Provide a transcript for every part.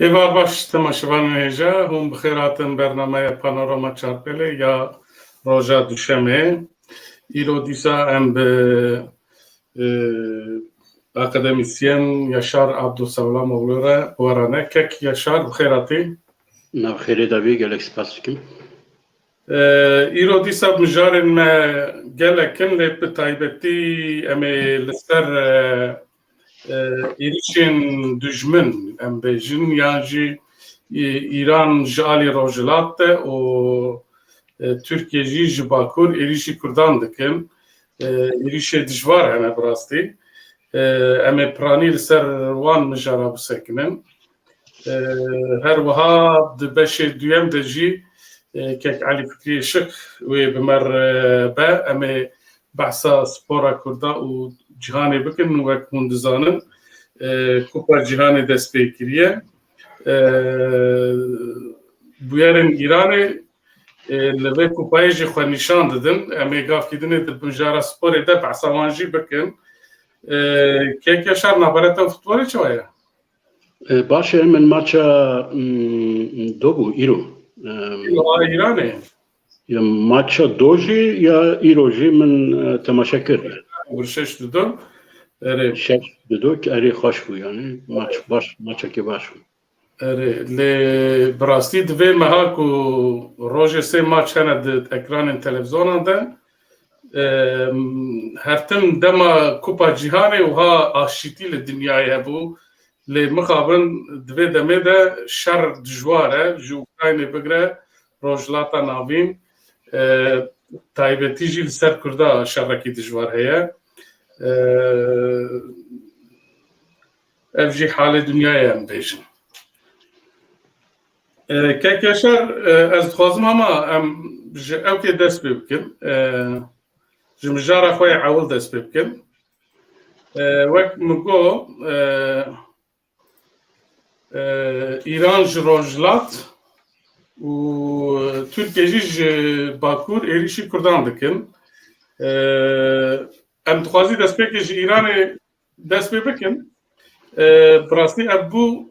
Eva baş temaşavan heja hum bixêratin bernameye Panorama Çarpêlê ya roja duşemê. Îro dîsa em bi akademisyen Yaşar Abdusavlamoğlu re warane. Kek Yaşar bixêratî. Navxêrê davê gelek spas dikim. Îro dîsa mijarên me gelekin lê bi taybetî em ê li ser êrişên dijmin em bêjin yan jî İran ji alî Rojhilat de û Tirkiye jî ji Bakur êrişî Kurdan dikin. Êrişê dijwar hene bi rastî. Em ê piranî li ser wan mijara bisekinin. Her wiha di beşê duyem de jî kek Elî Fikrî Şik wê bi mer be em ê behsa spora Kurda û cîhanê bikin wek hûn dizanin. Kupa Cîhanê dest pê kiriye. Bûyerên Îranê li vê kupayê jî xwe nîşan didin. Em ê gavkîdinê di mijara sporê de behsa wan jî bikin. Kek Yaşar nabereta futbolê çawa ye? Baş e min maça dobû îro. İranê. Ya maça do jî ya îro jî min temaşa kir. Wirşeş didin. Şeş dido ki erê xweş bû yani maçekê baş bû. Lê bi rastî di vê meha ku rojê sê maç hene di ekranên televizyonan de her tim dema Kupa Cîhanê wiha aşîtî li dinyayê hebû. Lê mixabin di vê demê de şer dijwar e ji Ukraynê bigire rojhilata navîn taybetî jî li ser Kurda şerekî dijwar heye. Ev jî halê dunyayê em bêjin. Kek Yaşar ez dixwazim hema em ji ewkê dest pê bikin. Ji mijara xwe yê ewil dest pê bikin. Wek min got İran ji Rojhilat û Tirkiye jî ji Bakur êrişî Kurdan dikin. Em dixwazî destpêkê ji Îranê dest pê bikin. Bi rastî ev bû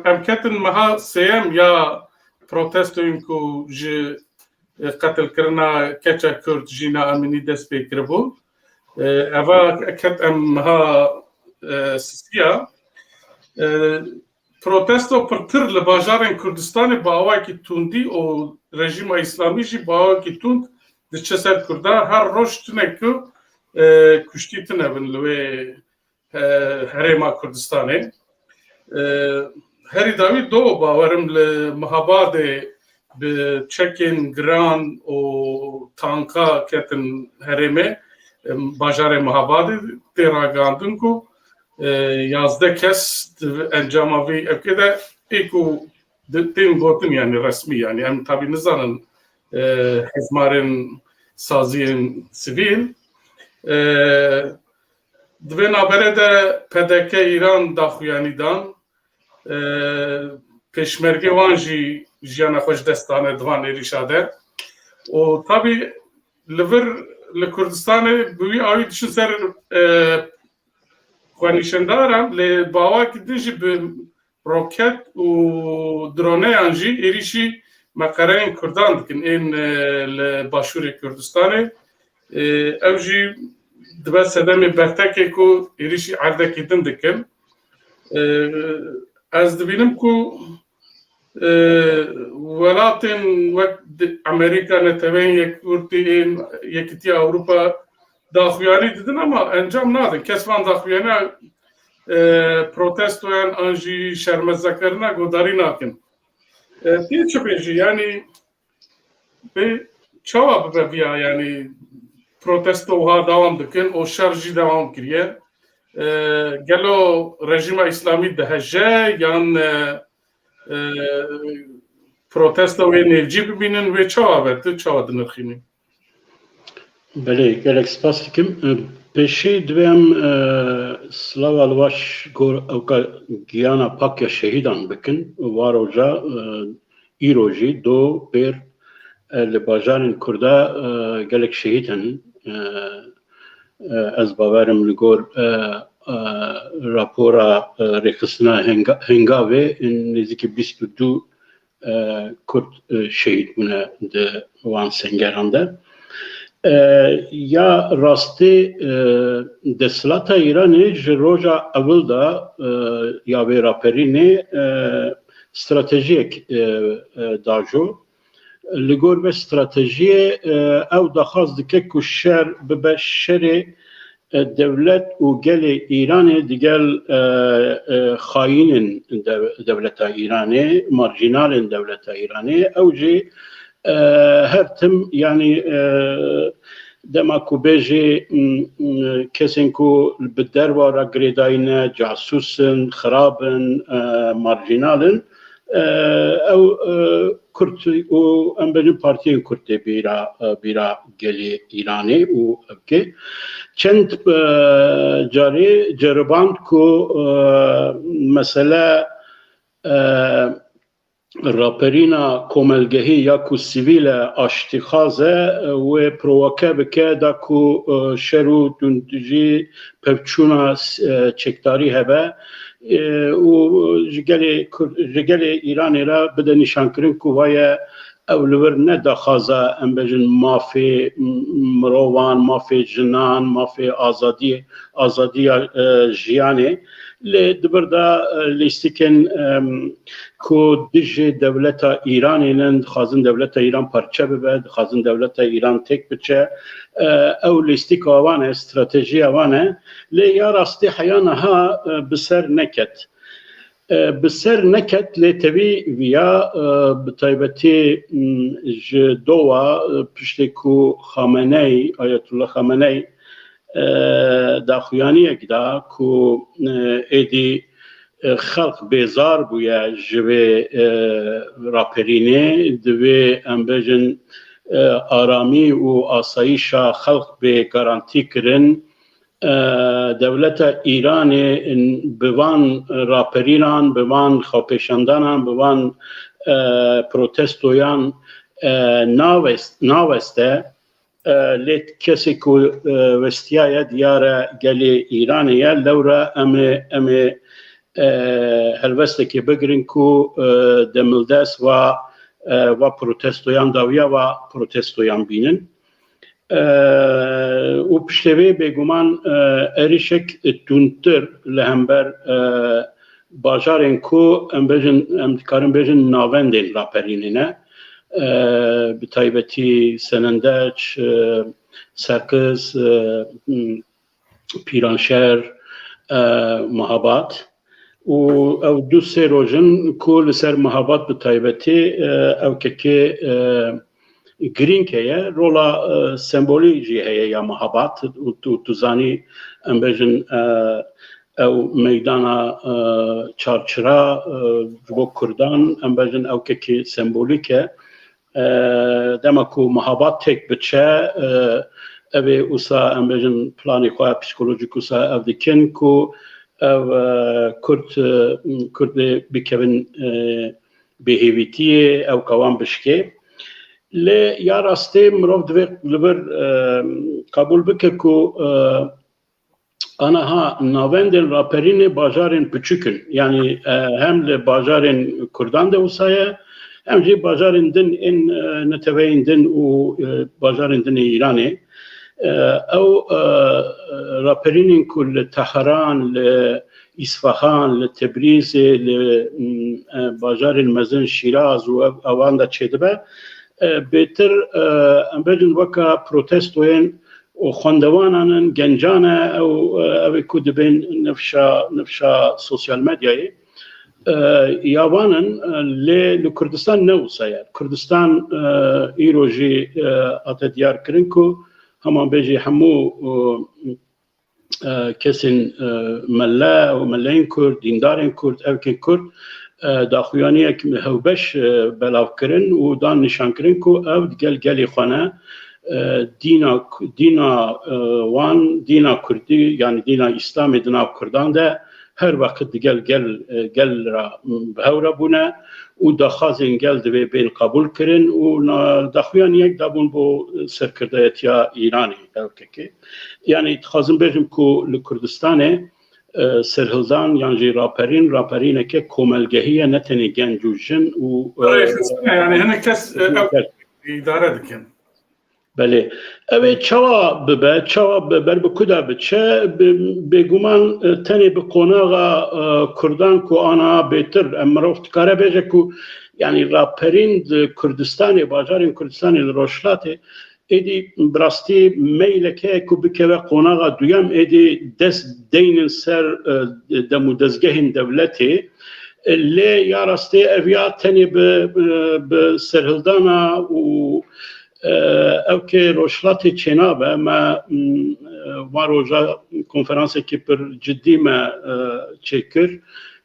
em ketin meha sêyem ya protestoyên ku ji qetilkirina keça Kurd jîna Emînî dest pê kiribû. Eva ket em meha sisiya. Protesto pirtir li bajarên Kurdistanê bi awayekî tundî û rejîma İslamî jî bi awayekî tund diçe ser Kurda. Her roj tune ku kuştî tune bin li wê herêma Kurdistanê. Herî dawî do bawerim li Mihabadê bi çekên giran û tanka ketin herêmê bajarê Mihabadê tê ragandin ku 11 kes encama vê evkê de ê ku tên gotin yani resmî yani em tabî nizanin hezmarên saziyên sivîl. Di vê naberê de PDK İran daxuyanî dan. Pêşmergê wan jî jiyana xwe ji dest dane di van êrişa de. û tabî li vir li Kurdistanê bi wî awî dişin ser xwenîşindaran lê bi awayekî din jî bi roket û droneyan jî êrişî meqereyên Kurdan dikin ên li başûrê Kurdistanê. Ev jî dibe sedemê bertekê ku êrişî erdekî din dikin. Ez dibînim ku welatên wek Amerîka, netewên Yekîtiya Yekîtiya Ewropa daxuyanî didin ama encam nadin. Kes van daxuyaniya protestoyan an jî şermezekirina godarî nakin. Tê çi bêjî yani bê çawa bibe vîya yani protesto wiha dewam dikin û şer jî dewam kiriye. Gelo rejîma İslamî dihece yan protesto wê nêvcî bibînin wê çawa be tu çawa dinirxînî? Belê gelek spas dikim. Pêşî divê em slava li baş gor ewka giyana pak ya şehîdan bikin. Wa roja îro jî do pêr li bajarên Kurda gelek şehîd henin. Ez bawerim li gor rapora rexistina hengave niziki 22 Kurd şehit buna de wan sengeranda. Ya rastî deslata İranê ji roja evil da ya vê raperînê stratejiyek dajo. Li gor ve stratejiyê ew daxwaz dike ku şer bibe şerê devlet û gelê İranê digel xayînên devleta İranê, marjinalên devleta İranê ew jî her tim yani dema ku bêjê kesên ku bi derva re girêdayîne, casusın, xirabin, marjinalin ew Kürt û em bêjin partiyên Kürt tê bîra gelê İranê û evkê çend carê ceriband ku mesele raperîna komelgehî ya ku sivîl e aştîxaz e wê provoke bike da ku şer û tundî pevçûna çekdarî hebe û ji gelê İranê re bide nîşankirin ku vaye ew li vir ne daxwaza em bêjin mafê mirovan, mafê jinan, mafê azadiya jiyanê lê dibir da lîstikên ku dijî devleta İranê dixwazin devleta İran parçe bibe, dixwazin devleta İran tek biçe ew lîstika wan e, stratejiya wan e lê ya rastî heya niha bi ser neket. Bi ser neket lê tevî viya bi taybetî ji dowa piştî ku Xameney, Ayetullah Xameney daxuyaniyek da ku êdî xelq bêzar bûye ji vê raperînê divê em bêjin aramî û asayîşa xelq bê garantî kirin devleta İranê bi van raperînan, bi van xwepêşandanan, bi van protestoyan naveste lê kesê ku westiyaye diyare gelê İranê ye lewre em ê helwestekê bigirin ku demildest va protestoyan dawiya va protestoyan bînin. û piştevê bêguman êrişek tûntir li hember bajarên ku em dikarin bêjin navendên raperînê ne bi taybetî Senendeç, Serkiz, Pîranşer, Mehabat û ew du sê rojin ku li ser Mehabat bi taybetî ew kekê girîng heye, rola sembolî jî heye ya Mehabat û tu zanî em bêjin ew meydana çarçira ji bo Kurdan em bêjin ew kekê sembolîk e dema ku Mehabat tek biçe evê wisa em bêjin planê xwe psikolojîk wisa ev dikin ku ev Kurdê bikevin bêhêvîtiyê ew kawan bişkê lê ya rastî mirov divê li vir qabûl bike ku anaha navendên raperînê bajarên piçûkin yani hem li bajarên Kurdan de wisa ye hem jî bajarên din ên neteweyên din û bajarên dinê İranê ew raperînên ku li Tehran, li İsfahan, li Tebrîzê, li bajarên mezin Şîraz û ewan de çêdibe bêtir em bêjin weka protestoyên û xwendewanan gencan e ew ku dibên nifşa sosyal medyayê yawanin lê li Kurdistan ne wisa ye. Kurdistan îro jî hate diyar kirin ku heman bêjî hemû kesên melle û melleyên Kurd, dîndarên Kurd, evkên Kurd daxuyaniyek hewbeş belav kirin û dan nîşankirin ku ew gel gelê xwe ne dîna wan, dîna Kurdî yani dîna İslamê di nav Kurdan de her vakit gel ra bihewre bûne û daxwazên gel divê bên qabûl kirin û daxuyaniyek dabûn bo serkirdeyetiya İranê evkekê. Yani dixwazim bêjim ku li Kurdistanê سرهلدان يعني راپرین که کوملگهیه نتنی گنج و جن و يعني هنا كس إدارة دكن بله اوه چوا ببر بکدا بچه بگومان تنی بقوناغا کردان کو آنا بهتر امروفت کاره بیجه کو يعني راپرین کردستانی باجارین کردستانی روشلاته ایدی براستی میلکه کو بکوه قوناغا دویم ایدی دست دینن سر دمو دزگهین دولتی اللي يا راستي افيا تاني بسرهلدانا و اوكي روشلاتي تشينابا ما واروجا كونفرنس كيبر جدي ما تشيكر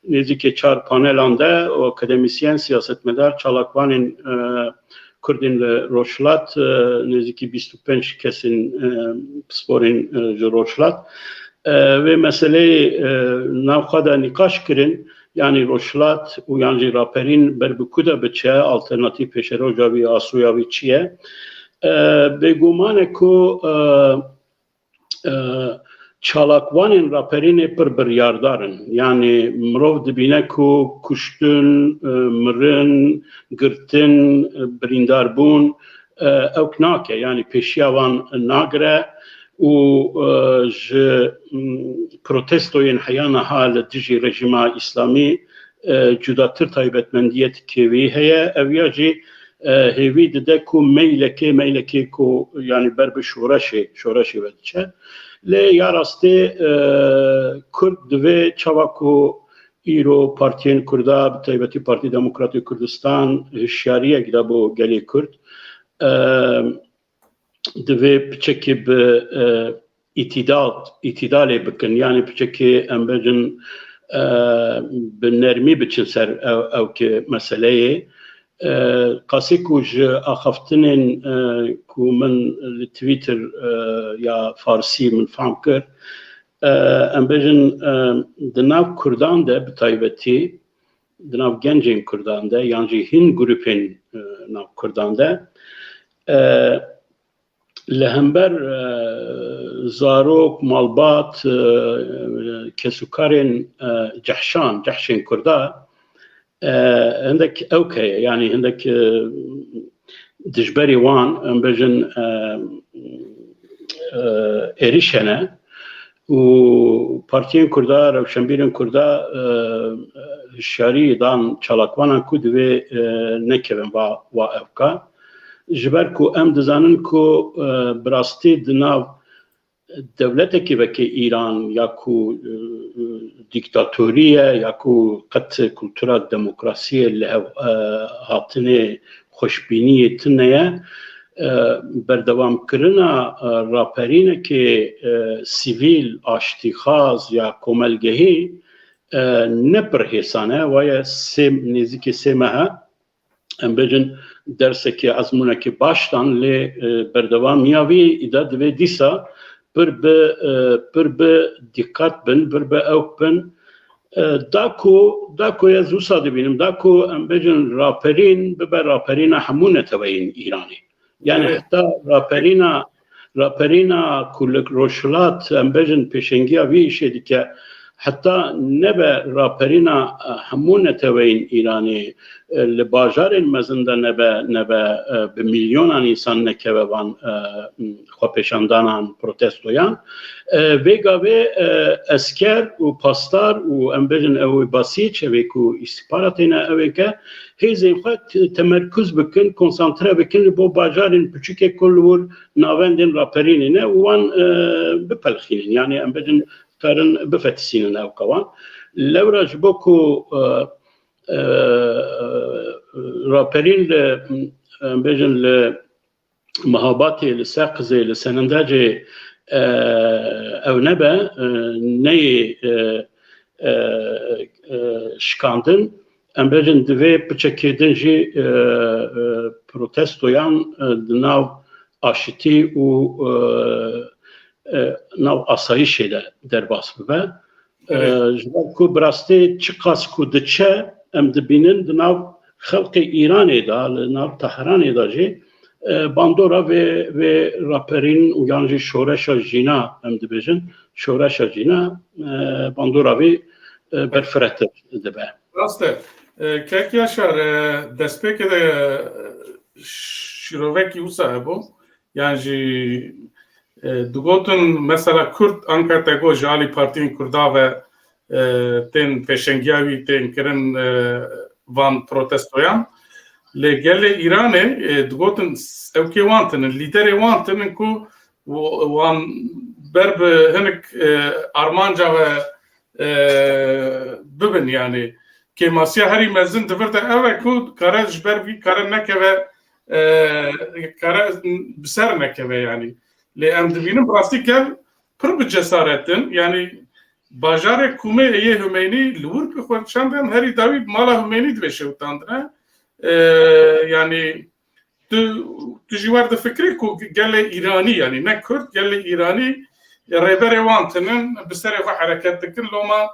نزيكي چار پانلانده و اکادمیسین سیاست مدار چالاکوانین کردین روشلات نزیکی 25 کسین سپورین روشلات و مسئله ناوخدا نقاش کرن yani roşlat u yani raperin berbikuda beçe alternatif peşerojavi asuyavi çiye begumane ku çalakvanin raperin per yardarın yani mrov dibine ku kuştun mırın gırtın brindarbun evknake yani peşyavan nagre و protestoyun hayana hal diji rejima İslami judatır taybetmendiyet kevi heye evyaji hevi de ku meyleke ku yani berbe şoraşi vedçe le yaraste Kurd ve çavaku İro partiyen Kurda taybeti Parti Demokratik Kurdistan şariye gidabo geli Kurd دوی بچکی به اتدال بکن یعنی بچکی امبجن به نرمی بچن سر او که مسئله قاسی کوج آخفتنین کو من تویتر یا فارسی من فهم کر امبجن دناو کردان ده بتایبتی دناو گنجین کردان ده یعنی هین گروپین ناو کردان ده لهمبر زاروک مالبات كسكرين جحشين كردا عندك اوكي يعني عندك دجبري وان بجن اريشنا و بارتيين كردا روشنبيرن كردا الشاري دان چالاكوانا كود و نكبن و افكا جبر کو ام دزانن کو براستی دناو دولتی که وکی ایران یا کو دیکتاتوریه یا کو قط کلتورا دموکراسی هاتنه خوشبینی تنه بردوام کرنا راپرینه که سیویل آشتیخاز یا کوملگهی نپرهیسانه و یا نزدیک سمه ام بجن derse ki azmunaki baştan le berdevam miyavi idad ve disa per be dikkat ben per be evpen dako ya zusa dibinim dako ambejin raperin be raperina hamune tabayin İrani yani hatta raperina kulluk roşlat ambejin peşengiya vi işedike hatta nebe raperina hamune tabayin İrani لباجار مزنده نبه به میلیونان انسان نکوان خواپشاندانان پروتستویان ویگا و اسکر و پاسدار و امبرن او باسیچ ویکو استخباراتینا اوی که هیزین خواهد تمرکز بکن کنسانتره بکن بو باجارین پچک کلور ناوندین راپرینینه وان بپلخینین یعنی امبرن کارن بفتسینن او کوان لوراج بوکو راپرین بجن لمهاباتي لساقزي لسننداجي او نبا ني شكاندن ام بجن دوی بچکیدن جی پروتستویان دناو آشتی و ناو آسایشی در باس ببه جواب کو براستی چقاس کو دچه ام دبینن دناو خلق ایران دا ناو تهران دا جی باندورا ve raperin uyancı şoreşa jina hem dibêjin şoreşa jina bandora ve berfretir dibe. Rast e. Kek yaşar destpêkê de şîrovekî wisa hebû. Yani digotin mesela Kurd Ankara te got ji alî Partiyên Kurda ve tên pêşengiya wî tên kirin van protestoyan. Lê gelê Îranê digotin evkê wan tinin, lîderê wan tinin ku wan ber bi hinek armanca ve bibin yani kêmasiya herî mezin divir de ev e ku kare ji ber vî kare nekeve kare bi ser nekeve yani. Lê em dibînin rastî kev pir bi cesaretin yani bajarê Kumê êyê Hümeynî li wir bi xwe çandin herî dawî mala Hümeynî dibê şewtandine. Yani tu jî wer difikirî ku gelê Îranî yani ne Kurd gelê Îranî rêberê wan tinin bi serê xwe hereket dikin loma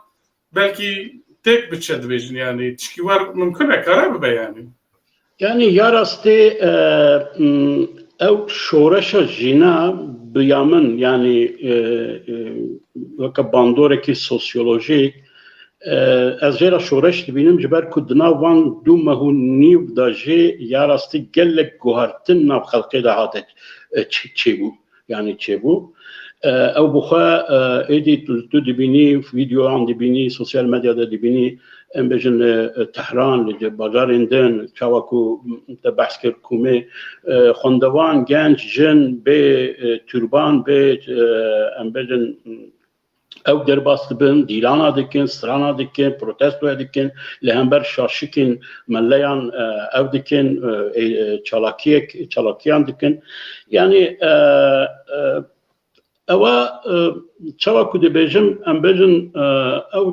belkî tek biçe dibêjin yani tişkî wer mümkün e kare bibe yani. Yani ya rastê ew şoreşa jîna biya min yani weke bandorekî sosyolojik ez jê ra şoreş dibînim ji ber ku di nav van dû mehu nîv da jê ya rastî gelek guhartin nav xelkê de hate çêbû yani çêbû. Ew bi xwe êdî tu dibînî vîdyoan dibînî sosyal medyada dibînî em bêjin Tehran li bajarên din çawa ku te behs kir Kumê xwendevan genç jin bê türban bê em bêjin ew derbas dibin, dîlana dikin, strana dikin, protestoya dikin, li hember şaşikên melleyan ew dikin, çalakiyan dikin. Yani ewa çawa ku dibêjim em bêjin ew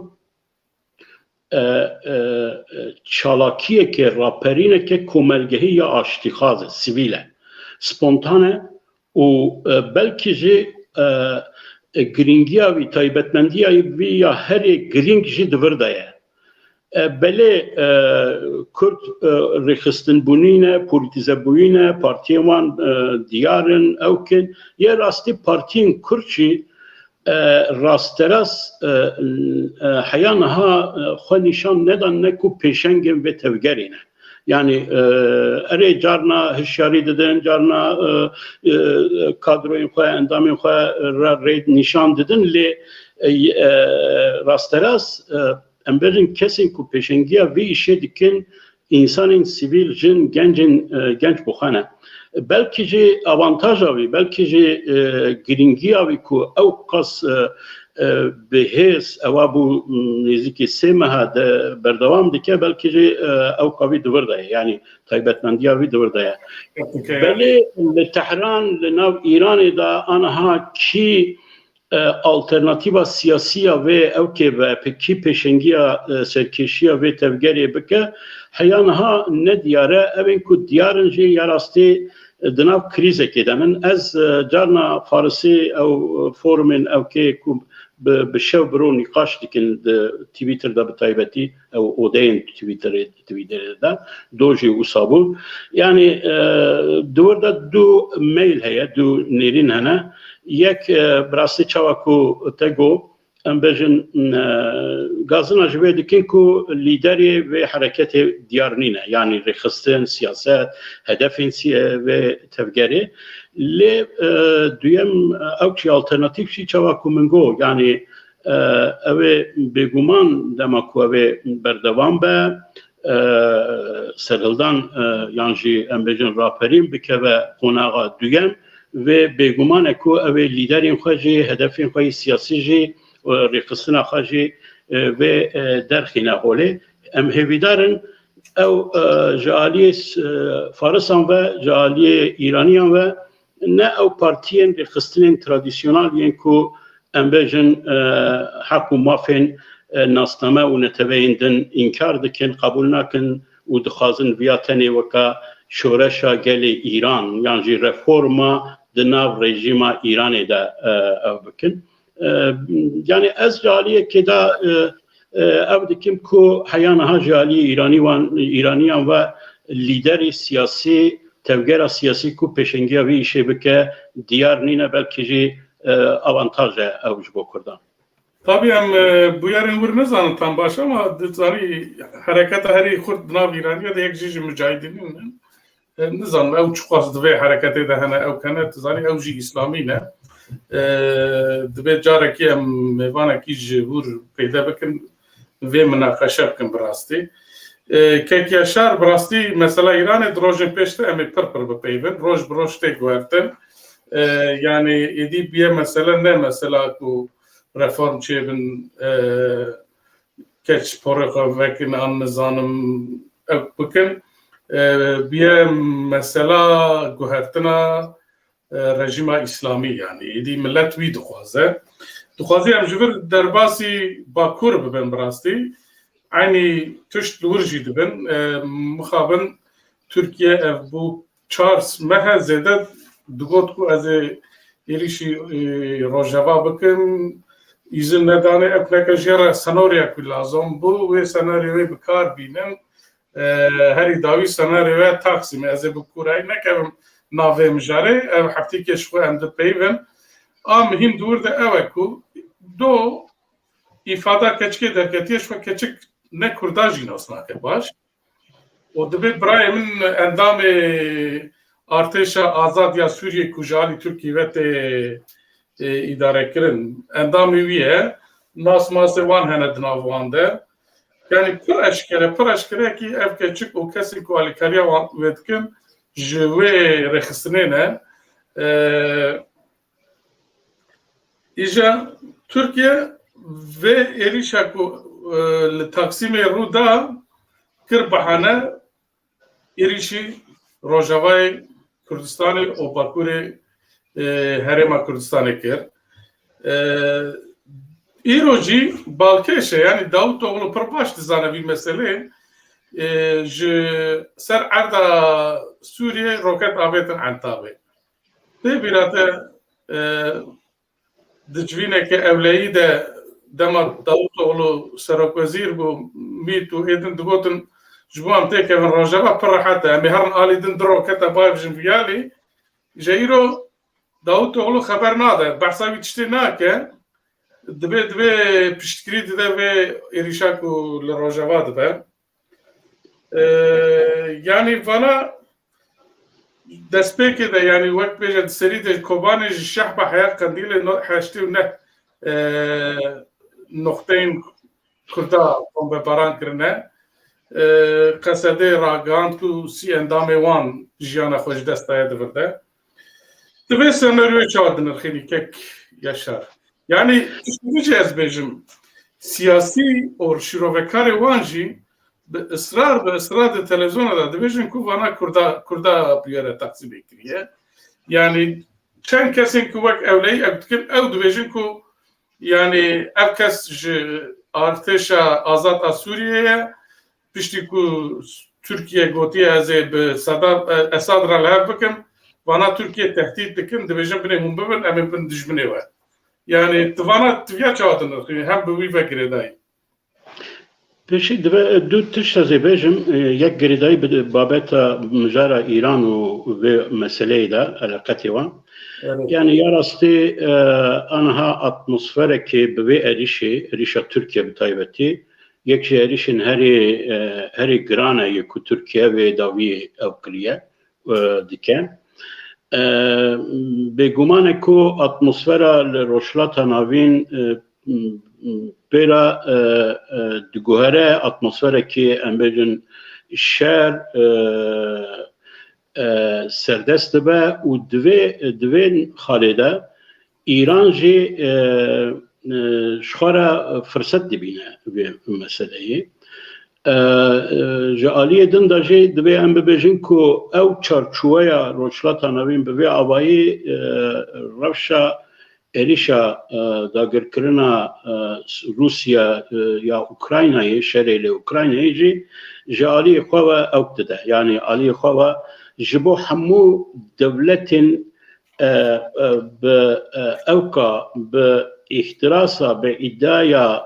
çalakiyeke raperîneke komelgehî ya aştîxaz e sivîl e spontane û belkî jî giringiya wî taybetmendiya wî ya herê giring jî divir de ye. Belê Kurd rêxistinbûnîne, polîtîzebûyîne, partiyên wan diyarin ew kin yê rastî partiyên Kurd jî rasteras heya niha xwe nîşan nedan ku pêşengên vê tevgerî ne. Yani erê carna hişyarî didin, carna kadroyên xwe, endamên xwe rê nîşan didin lê rasteras em bêjin kesên ku pêşengiya vê îşê dikin însanên sivîl jin genç bixwe ne. Belkî jî avantaja wî, belkî jî giringiya wî ku ew qas bihêz ewa bû nêzîkî sê meha de berdewam dike belkî jî ew qavî divir de ye yani taybetmendiya wî divir de ye. Belê li Tehran li nav Îranê da aniha kî alternatîva siyasîya vê ewkê ve kî pêşengiya serkêşiya vê tevgerê bike heya niha ne diyar e evên ku diyarin jî ya rastî di nav krîzekê de min ez carna Farsî ew forumên ewkê ku bi şev biro nîqaş dikin Twitter'da bi taybetî ew odeyên Twitter'ê de do jî wisa bû yani di wir de dû mail heye dû nêrîn hene yek bi rastî çawa ku te got em bêjin gazina ji wê dikin ku lîderê vê hereketê diyar nîne yani rêxistin, siyaset, hedefên vê tevgerê lê duyem ew çi alternatîv jî çawa ku min got yani ew ê bêguman dema ku ew ê berdewam be serhildan yan jî em bêjin raperîn bikeve qonağa duyem vê bêguman e ku ew ê lîderên xwe jî hedefên xwe siyasî jî rêxistina xwe jî vê derxîne holê em hêvîdarin ew ji aliyê Farisan ve ji aliyê Îraniyan ve ne ew partiyên rêxistinên tradisyonal yên ku em bêjin hek û mafên nasname û neteweyên din înkar dikin, qebûl nakin û dixwazin viya tenê weka şoreşa gelê Îran yan jî reforma di nav rejîma Îranê de ew bikin. Yani ez ji aliyekê de ev dikim ku heya niha ji aliyê Îraniyan ve lîderê siyasî tevgera siyasi ku peşengiya vî işê bike diyar nîne belkî jî avantaja ew ji bo Kurdan. Tabii em bu yarın vur ne zanı tam baş ama zani harekata herî Kurd nav İranîya da yek jî mücahidinin ne zanı ew çok az divê hareketê de hene ew kene zani ew jî İslamî ne divê carekî em mêvanekî ji vur peyda bikin vê münaqeşe bikin bi rastî. Kek yaşar bi rastî mesela İranê rojên pêş de em ê pir bipeyvin roj bi roj tê guhertin yani êdî biye mesela ne mesela ku reform çêbin keç porê vekin an nizanim ew bikin biye mesela guhertina rejima İslamî yani êdî millet wî dixwaze em ji vir derbasî Bakur bibin bi rastî aynı tişt li wir jî dibin mixabin Türkiye ev bu çar mehe zêde digot ku ez ê êrişî rojava bikim izin nedane ev neke jêra senaryoya ku lazım bû wê senaryoyê bi kar bînin herî dawî senaryoya Taksimê ez ê bi kurayî nekevim navê mijarê ev heftêkê ji xwe em dipeyvin a mihîm di wir de ew e ku do îfada keçikê derketiye ji xwe keçik ne Kurda jî nas nake baş û divê birayê min endamê artêşa azad ya Sûriyê ku ji alî Tirkiyê ve tê îdarekirin endamê wî ye nas masê wan hene di nav wan de yani pir eşkerekî ev keçik û kesê ku alîkariya wan wê dikin ji wê rêxistinê ne îja Tirkiye vê êrişa ku li Taksimê rû da kir behane êrişî Rojavayê Kurdistanê û Bakurê Herêma Kurdistanê kir. Îro jî Balkêşe yani Davutoğlu pir baş dizane vî meselê ji ser erda Sûriye roket avêtin Entabê. Tê bîra te di civîneke ewleyî de dema Davutoğlu serokwezîr bû mît û êdin digotin ji bo em têkevin rojava pir rehet e em ê herin alî din di roketa bavêjin viyalî ji îro Davutoğlu xeber nade behsa wî tiştê nake divê piştgirî dide vê êrişa ku li rojava dibe yani vana destpêkê de yani wek bêje di serî de Kobanê ji şehba heya Qendîlê heştê û neh noxteyên Kurda bombebaran kirine qesedê ragihand ku sî endamê wan jiyana xwe ji dest daye divir de divê senaryoyê çawa dinirxînî kek yaşar yani tiştî ez bêjim siyasî û şîrovekarê wan jî bi ısrar de televizyona da dibêjin ku vana Kurda bûyere Taksimê kiriye yani çend kesên ku wek ewleyî ew dikin ew dibêjin ku yani ev kes ji artêşa azad a Sûriyeyê piştî ku Türkiye gotiye ez ê bi Esad re li hev bikim vana Türkiye tehdît dikin dibêjin binê hûn bibin em ê bin dijminê we yani tivana tiviya çawa dinirxînî hem bi wî vekirê dayî. Pêşî divê du tişt ez ê bêjim yek girêdayî bi babeta mijara İran û vê meseleyê de alaqetê wan yani ya rastî anha atmosferekê bi vê êrişa Tirkiye bi taybetî yek ji êrişên herî giran e ku Tirkiye vê dawî ew kiriye dike bêguman e ku atmosfera li rojhilata navîn pêra diguhere atmosferekî em bêjin şer serdest dibe û divê xalê de İran jî ji xwe re firset dibîne vê meseleyê ji aliyê din de jî divê em bibêjin ku ew çarçûweya rojhilata navîn bi vê avayî rewşa êrişa dagirkirina Rusya ya Ukraynayê şerê li Ukraynayê jî ji aliyê xwe ve ew dide yani aliyê xwe ve ji bo hemû dewletên bi ewka bi ihtirasa bi îddiaya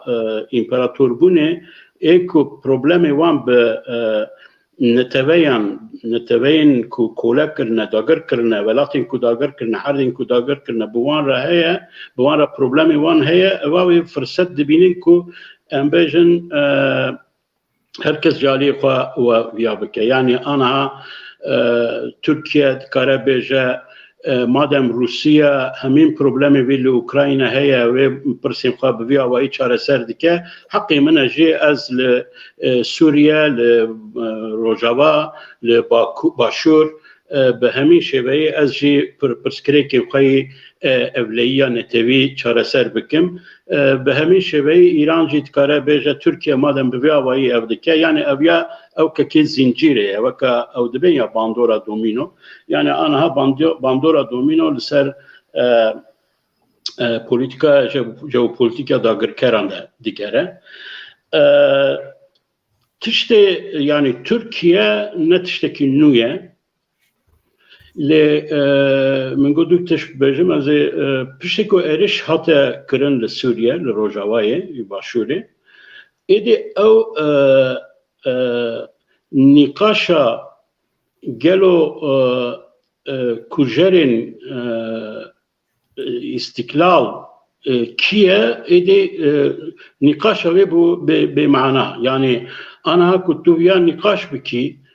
împeratoribûnê ê ku problemê wan bi neteveyan نتبين كو كولا كرنا داگر كرنا ولاتين كو داگر كرنا حردين كو داگر كرنا بوان را هي بوان را بروبلمي وان هي واوي فرصت دبينين كو امبيجن herkes جالي خوا ويابك يعني انا تركيا دكاره بيجا مادام روسيا همين بروبلمي في اوكرانيا هي وبرسيم خوا بيا واي چاره سر دكه حقي من اجي از لسوريا لروجافا لباشور بهمين شبهي از جي برسكريكي خوي اوليا نتوي چاره سر بكم بهمين شبهي ايران جي دكاره بيجا تركيا مادام بيا واي افدكه يعني ابيا او كي زنجيره وكا او دبيا باندورا دومينو يعني انا ها باندورا دومينو لسر politika jeopolitika dagirkeran de digere tişte yani Türkiye ne tişteki nüye le min goduk teş bejim az pişteko eriş hata kirin le Suriye le Rojava'yı başuri edi o nikaşa gelo kujerin istiklal kiye edi nikaşa ve bu bemana yani ana kutubiya nikaş biki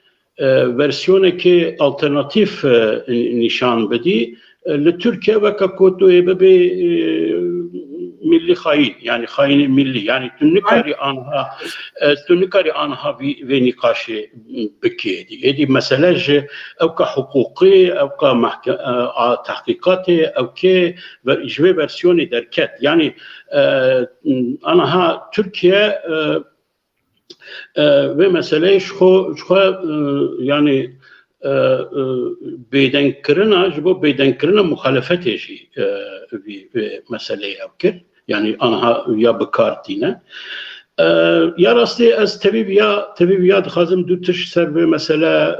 versiyonu ki alternatif nişan bedi le Türkiye ve kakotu be milli hain yani hain milli yani tünükari anha ve nikaşı biki edi mesele او كحقوقي او كتحقيقاتي او كجوي versiyonu derket yani ana ha Türkiye ve mesele şu yani beydenkirina bu beydenkirina muhalefet eji bir meseleye yapkir yani ana ya bekartine ya rastı az tabibiya dixazim du tiş ser ve mesele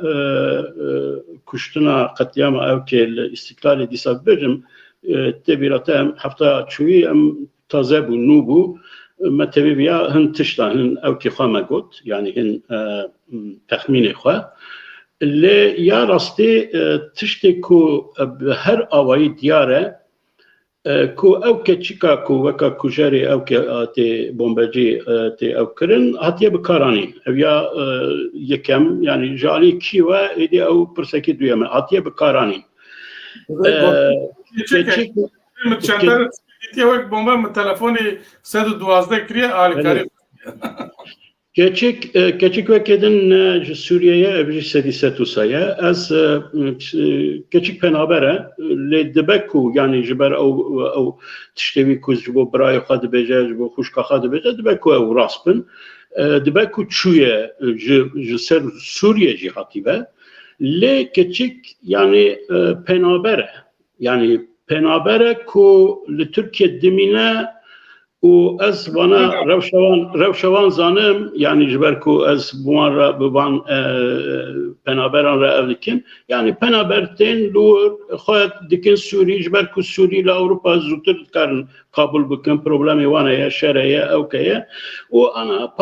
kuştuna katliama ev ki istiklal disa bejim tebirata hafta çuyi em taze bu nubu ما تبيبيا هن تشتا هن او كي خما قلت يعني هن تخميني خوا اللي يا راستي تشتي كو بهر اواي دياره كو او كتشيكا كو وكا كوجاري او كي تي بومباجي تي او كرن هاتيه بكاراني يا يكم يعني جالي كيوا ايدي او برسكي دويما هاتيه بكاراني دیتی وقت بمبا تلفنی 112 کریه آلکاری Keçik ve kedin Suriye'ye evci sedise tusaya az keçik penabere le debeku yani jiber o tiştevi kuz bu bray xad beje bu xuşka xad beje debeku ev raspın debeku çuye ser Suriye cihatibe le keçik yani penabere yani penabere ku le Türkiye dimine و از وانا روشوان زانم yani جبر کو از بوان را بوان پنابران را اولکن yani penaberten لور خواهد دکن سوری جبر کو سوری ل اوروبا زودتر کارن قبول بکن پروبلمی وانه یا شرعه او که و انا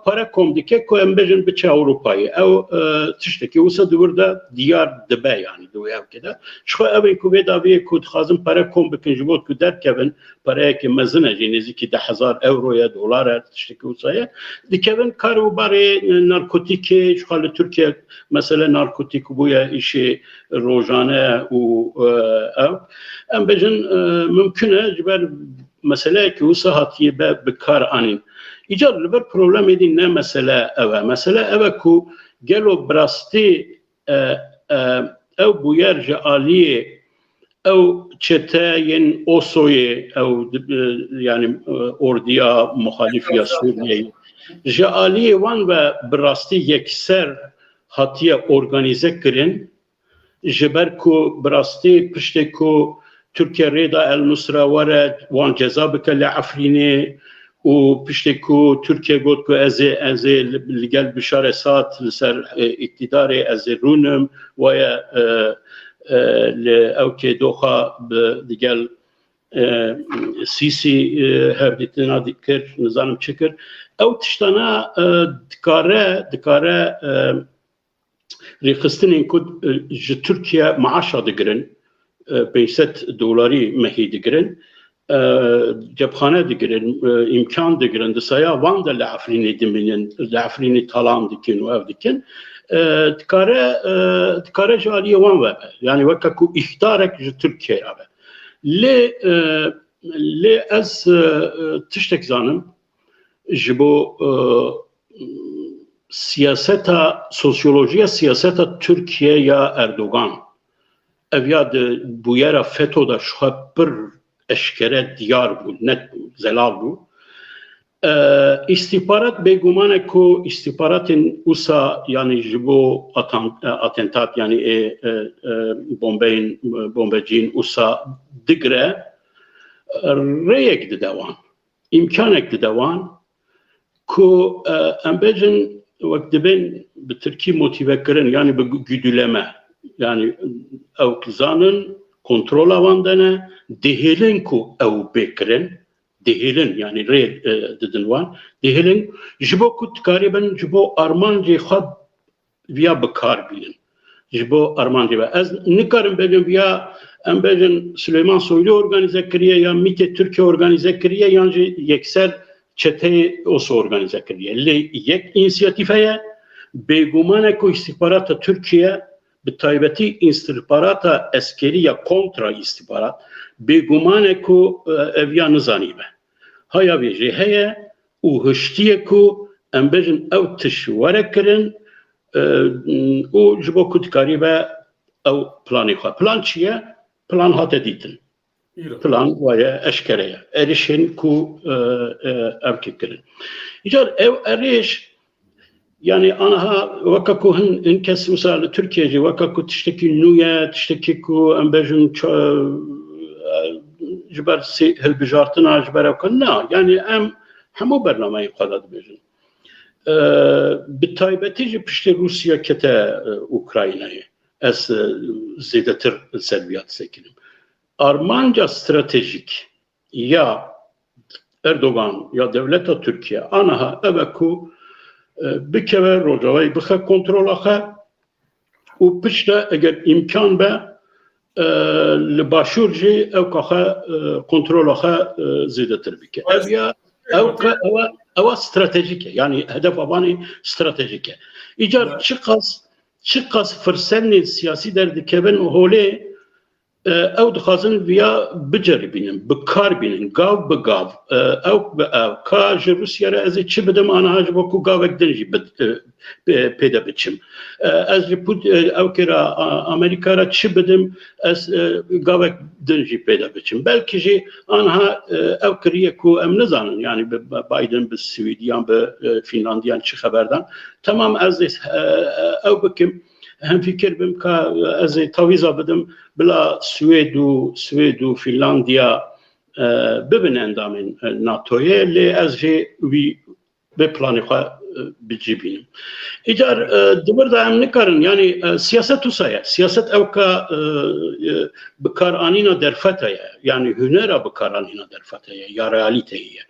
para kom dike ko embejin biçe Avrupa'yı او tişteki usa burada diyar debe yani do ev keda şu ev ku vedaviye ku xazım para kom bikin jibot ku derkevin paraya ki mezine jenizi ki 10,000 euroya dolara tişteki usaya dikevin karubari narkotiki şu halı Türkiye mesela narkotik bu ya işi rojane u ev embejin mümkün ciber mesele ki usa hatiye be bekar anin İcar bir problem edin ne mesele eve mesele eve ku gelo brasti ev bu yerce aliye ev çeteyin osoye ev yani orduya muhalif ya Suriye je aliye van ve brasti yekser hatiye organize kirin jiber ku brasti pişte ku Türkiye Reda El Nusra vare van ceza bike Afrin'e و پشتکو ترکیه گفت که از لگل بشار اساد لسر اقتدار از رونم و او که دوخا لگل سیسی هردیتنا دکر نظام چکر او تشتانا دکاره رخصتني كود ج تركيا معاشا دقرن $500 مهي دقرن جبخانه دقرن امكان دقرن دسايا وان دا لعفريني دمينين لعفريني طالان دكين و اف دكين تكاره جاليه وان وابا يعني وكاكو اختارك ج تركيا ابا لي از تشتك زانم جبو siyaseta, sosyolojiya siyaseta Türkiye ya Erdoğan evya de bu yere FETÖ'da şu bir eşkere diyar bu, net bu, zelal bu. İstihbarat begumane ko istihbaratın usa yani jibo atentat yani bombecin usa digre reyek de devan, imkanek de devan ko embecin وقت بين بتركي موتيفكرن يعني بجدولما يعني او كزانن كنترول واندنا دهيلن كو او بكرن دهيلن يعني ريد ددنوان دهيلن جبو كنت تقريبا جبو ارمانجي خد via بكار بين جبو ارمانجي از نكرم بين via ام بين سليمان Soylu organize kiriye ya MİT Türkiye organize kiriye yani yekser çeteyi o organize kiriye. Yek inisiyatifeye begumane ko istihbarata Türkiye bi taybeti istihbarata askeri ya kontra istihbarat begumane ko evya nizanibe. Haya veje heye u hıştiye ko embejin ev tişware kirin u jibo kutkaribe ev planı xwe. Plan çiye? Plan hate ditin. Plan vaya eşkereye erişin ku evkikirin. İcar ev eriş yani anaha vakaku hin kes misal Türkiye'ci vakaku tişteki nuye tişteki ku embejin jiber hilbijartına jiber evkanna yani em hemu bernameyi qadat bejin. Bitaybetici pişti Rusya kete Ukrayna'yı es zidetir selviyat sekinim. Armanca stratejik ya Erdoğan ya devleta Türkiye anaha eveku bikeve rojavay bıxa kontrol axa u pişte eğer imkan be li başurci evkaxa kontrol axa zidetir bike. Ev ya eva stratejik yani hedef abani stratejik. İcar çıkas fırsenli siyasi derdi kevin hole ew dixwazin via biceribînin, bikarbînin, gav bi gav, ew bi ew, ka ji Rusya re ez ê çi bidim aniha ji bo ku gavek din jî pêde biçim. Ez ji ew kêra Amerîka re çi bidim, ez gavek din jî pêde biçim. Belkî jî aniha ew kiriye ku em nizanin, yani bi Biden, bi Swîdiyan, bi Finlandiyan çi xeberdan. Tamam ez ew bikim. Hem fikir bim ka ez taviza bidim bila Swêd û Finlandiya bibin endamên NATO'ye lê ez jê wî vê planê xwe bicîbînim. Îcar dibir da em nikarin yani siyaset wisa ye. Siyaset ew ka bikaranîna derfete ye. Yani hunera bikaranîna derfete ye ya realîteyê ye.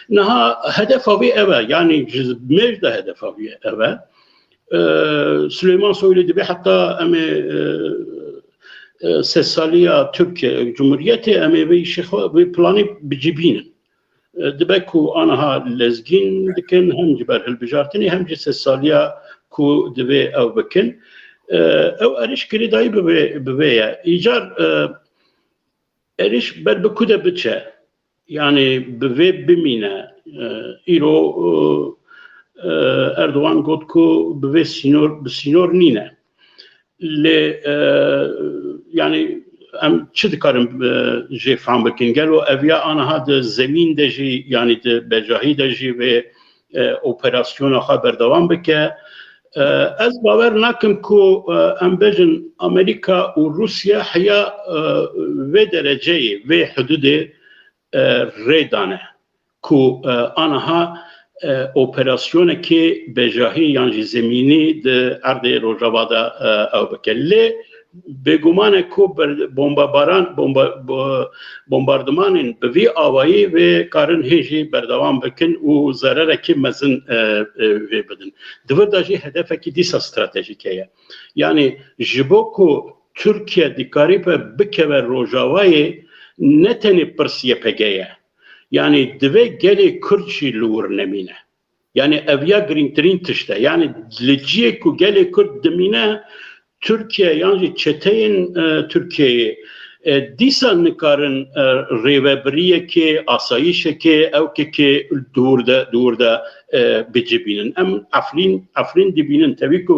Niha hedefa wê ev e yani ji mêj de hedefa wê ev e. Süleyman Soylu dibe hatta eme sesaliya Türkiye Cumhuriyeti eme ve planı bicibinin dibe ku anaha lezgin dikin hem ciber hilbijartini hem ci sesaliya ku dibe ev bikin ev eriş kiri dayı biveye icar eriş ber biku de biçe yani bive bimine iro Erdoğan got ku bi sînor nîne. Le yani em çi dikarim jê fehm bikin gelo evya aniha di zemîn de jî yani di becahî de jî vê operasyona xwe berdewam bike. Ez bawer nakim ku em bêjin Amerika û Rusya heya vê dereceyê vê hududê rê dane ku aniha operasyoneki bejahi yani zemini de erde rojavada ev bike. Lê بگمان کو بمباردمان به وی آوایی و کارن هیچی بردوام بکن و ضرر کی مزن بدن. دور داجی هدف کی دیس استراتژیکه. یعنی جبو کو ترکیه دیکاری به بکوه روجاوای نتنی پرسیه پگیه. یعنی دوی گلی کردشی لور نمینه. یعنی اویا گرینترین تشته. یعنی لجیه کو گلی کرد دمینه Türkiye yani çeteyin Türkiye'yi disa nikarin reveberiye ki asayişe ki ev ki durda becibinin em Afrin dibinin tabii ki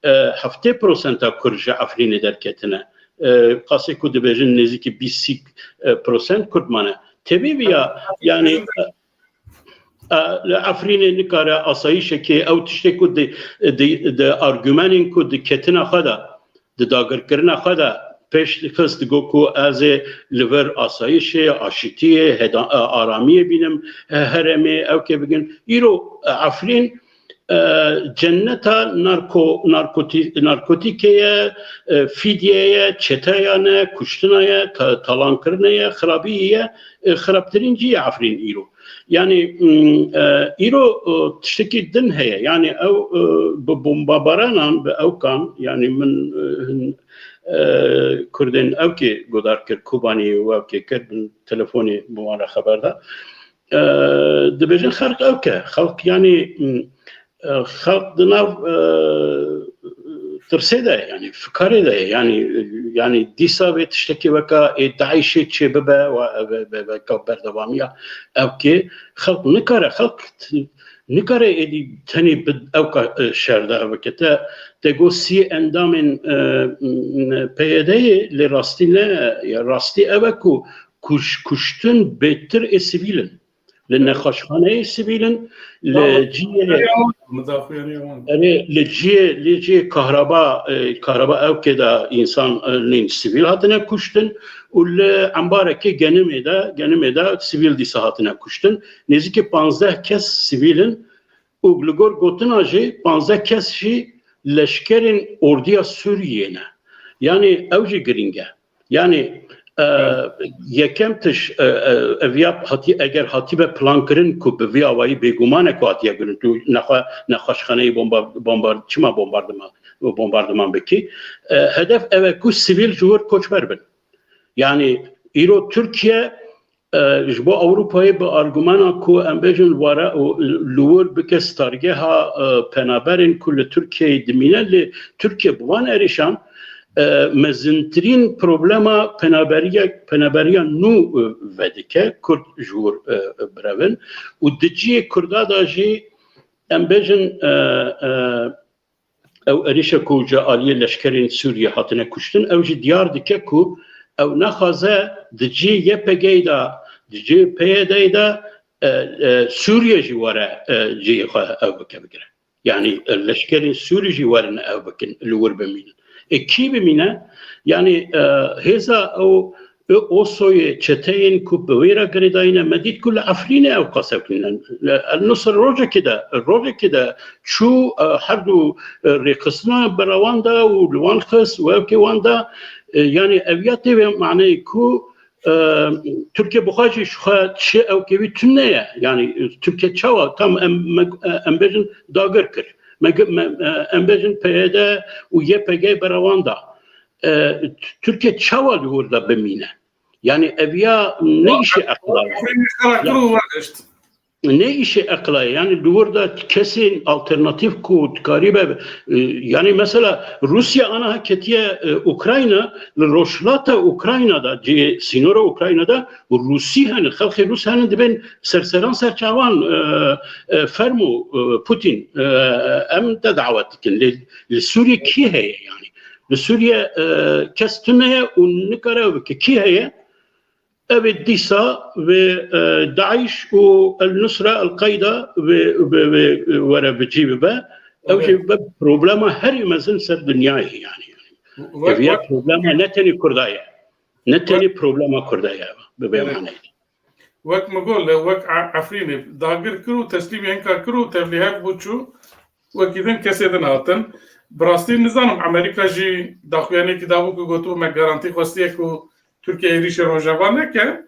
7% Kürtçe Afrin ederketine kası ku dibejin neziki 20% Kürtmane tabii ya yani Afrin'e nikara asayişe ki ev tişte ku de argümanin ku de ketine khada de dagirkirine khada peş fast goku az liver asayişe aşitiye aramiye binim heremi ev ke bugün iro Afrin cenneta narkotikeye fidyeye çeteyane kuştunaya talankırnaya xrabiye xrabtirinciye Afrin iro. Yani iro tişteki din heye yani ev bombardmanan ev kan yani min Kurdin ev ki godar kir Kubani ev ki kirbin telefoni bu ara haberda dibejin xalq ev ke xalq yani xalq dinav ترسيده يعني فكرده يعني ديسا بتشتكي وكا داعشي تشببه وكا بردوامية او كي خلق نكره ادي تاني بد او كا شرده وكتا تقو سي اندامن بيدي لراستينا يا راستي اوكو كشتن بيتر سيفيلن لان خشخانه سيفيلن لجي كهرباء او كده انسان لين سيفيل هاتنا كشتن ولا عمباركي جنمدا سيفيل دي ساعتنا كشتن نزيكي 15 كس سيفيلن وغلغور غوتناجي 15 كس شي لشكرين اورديا سوريينا يعني اوجي جرينجا يعني یکم تش اویا هاتی اگر هاتی به پلان کردن کو به وی آوایی بیگمانه کو هاتی اگر تو نخاشخانه بمباردمان بکی هدف اوه کو سیویل جور کوچبر بن yani ایرو ترکیه جبو اروپایی به آرگومانا کو امبیجن وارا لور بکس تارگه ها پنابرین کل ترکیه دمینه لی ترکیه بوان اریشان مزنترین پروبلما پنابریا نو ودیکه کرد جور برون و دجی کردا داجی امبیجن او اریشا کو جا آلیه لشکرین سوریه هاتنه کشتن او جی دیار دیکه کو او نخوازه دجی یه پگیدا دجی پیدایدا سوریه جواره جی خواه او بکه بگره yani لشکرین سوریه جواره او بکن لور بمینن کی بمینه yani هزا او سوی چتین کو بویرا گریداینه مدید کل افرینه او قاسفینن النصر روجه کده چو هر دو ریقسنا براواندا و لوان خس و اوکی واندا yani اویاتی و معنی کو Türkiye buxaçı şu çi او کی tünne yani Türkiye çava tam embejin dagırkır embejin PYD و YPG beravanda Türkiye çava burada bemine yani evya ne işi akla ne işi akla yani burada kesin alternatif kod garibe yani mesela Rusya ana haketiye Ukrayna roşlata Ukrayna'da sinora Ukrayna'da Rusya hani halkı Rus hani de ben serseran serçavan fermu Putin em de davetkin li Suriye ki heye yani li Suriye kestüneye unikara ki heye evet disa ve Daesh و النصرة القاعدة ورا بتجيبه أو شيء بروبلما هري مازن سر دنياي يعني في بروبلما نتني كردايا نتني بروبلما كردايا بمعنى وقت ما قول وقت عفريني داغر كرو تسليم ينكر كرو تبليهات بوچو وكذا كسيدن هاتن براستی نزانم امریکا جی داخویانی که دابو که گوتو ما گارانتی خوستیه که ترکیه ایریش روجوان نکه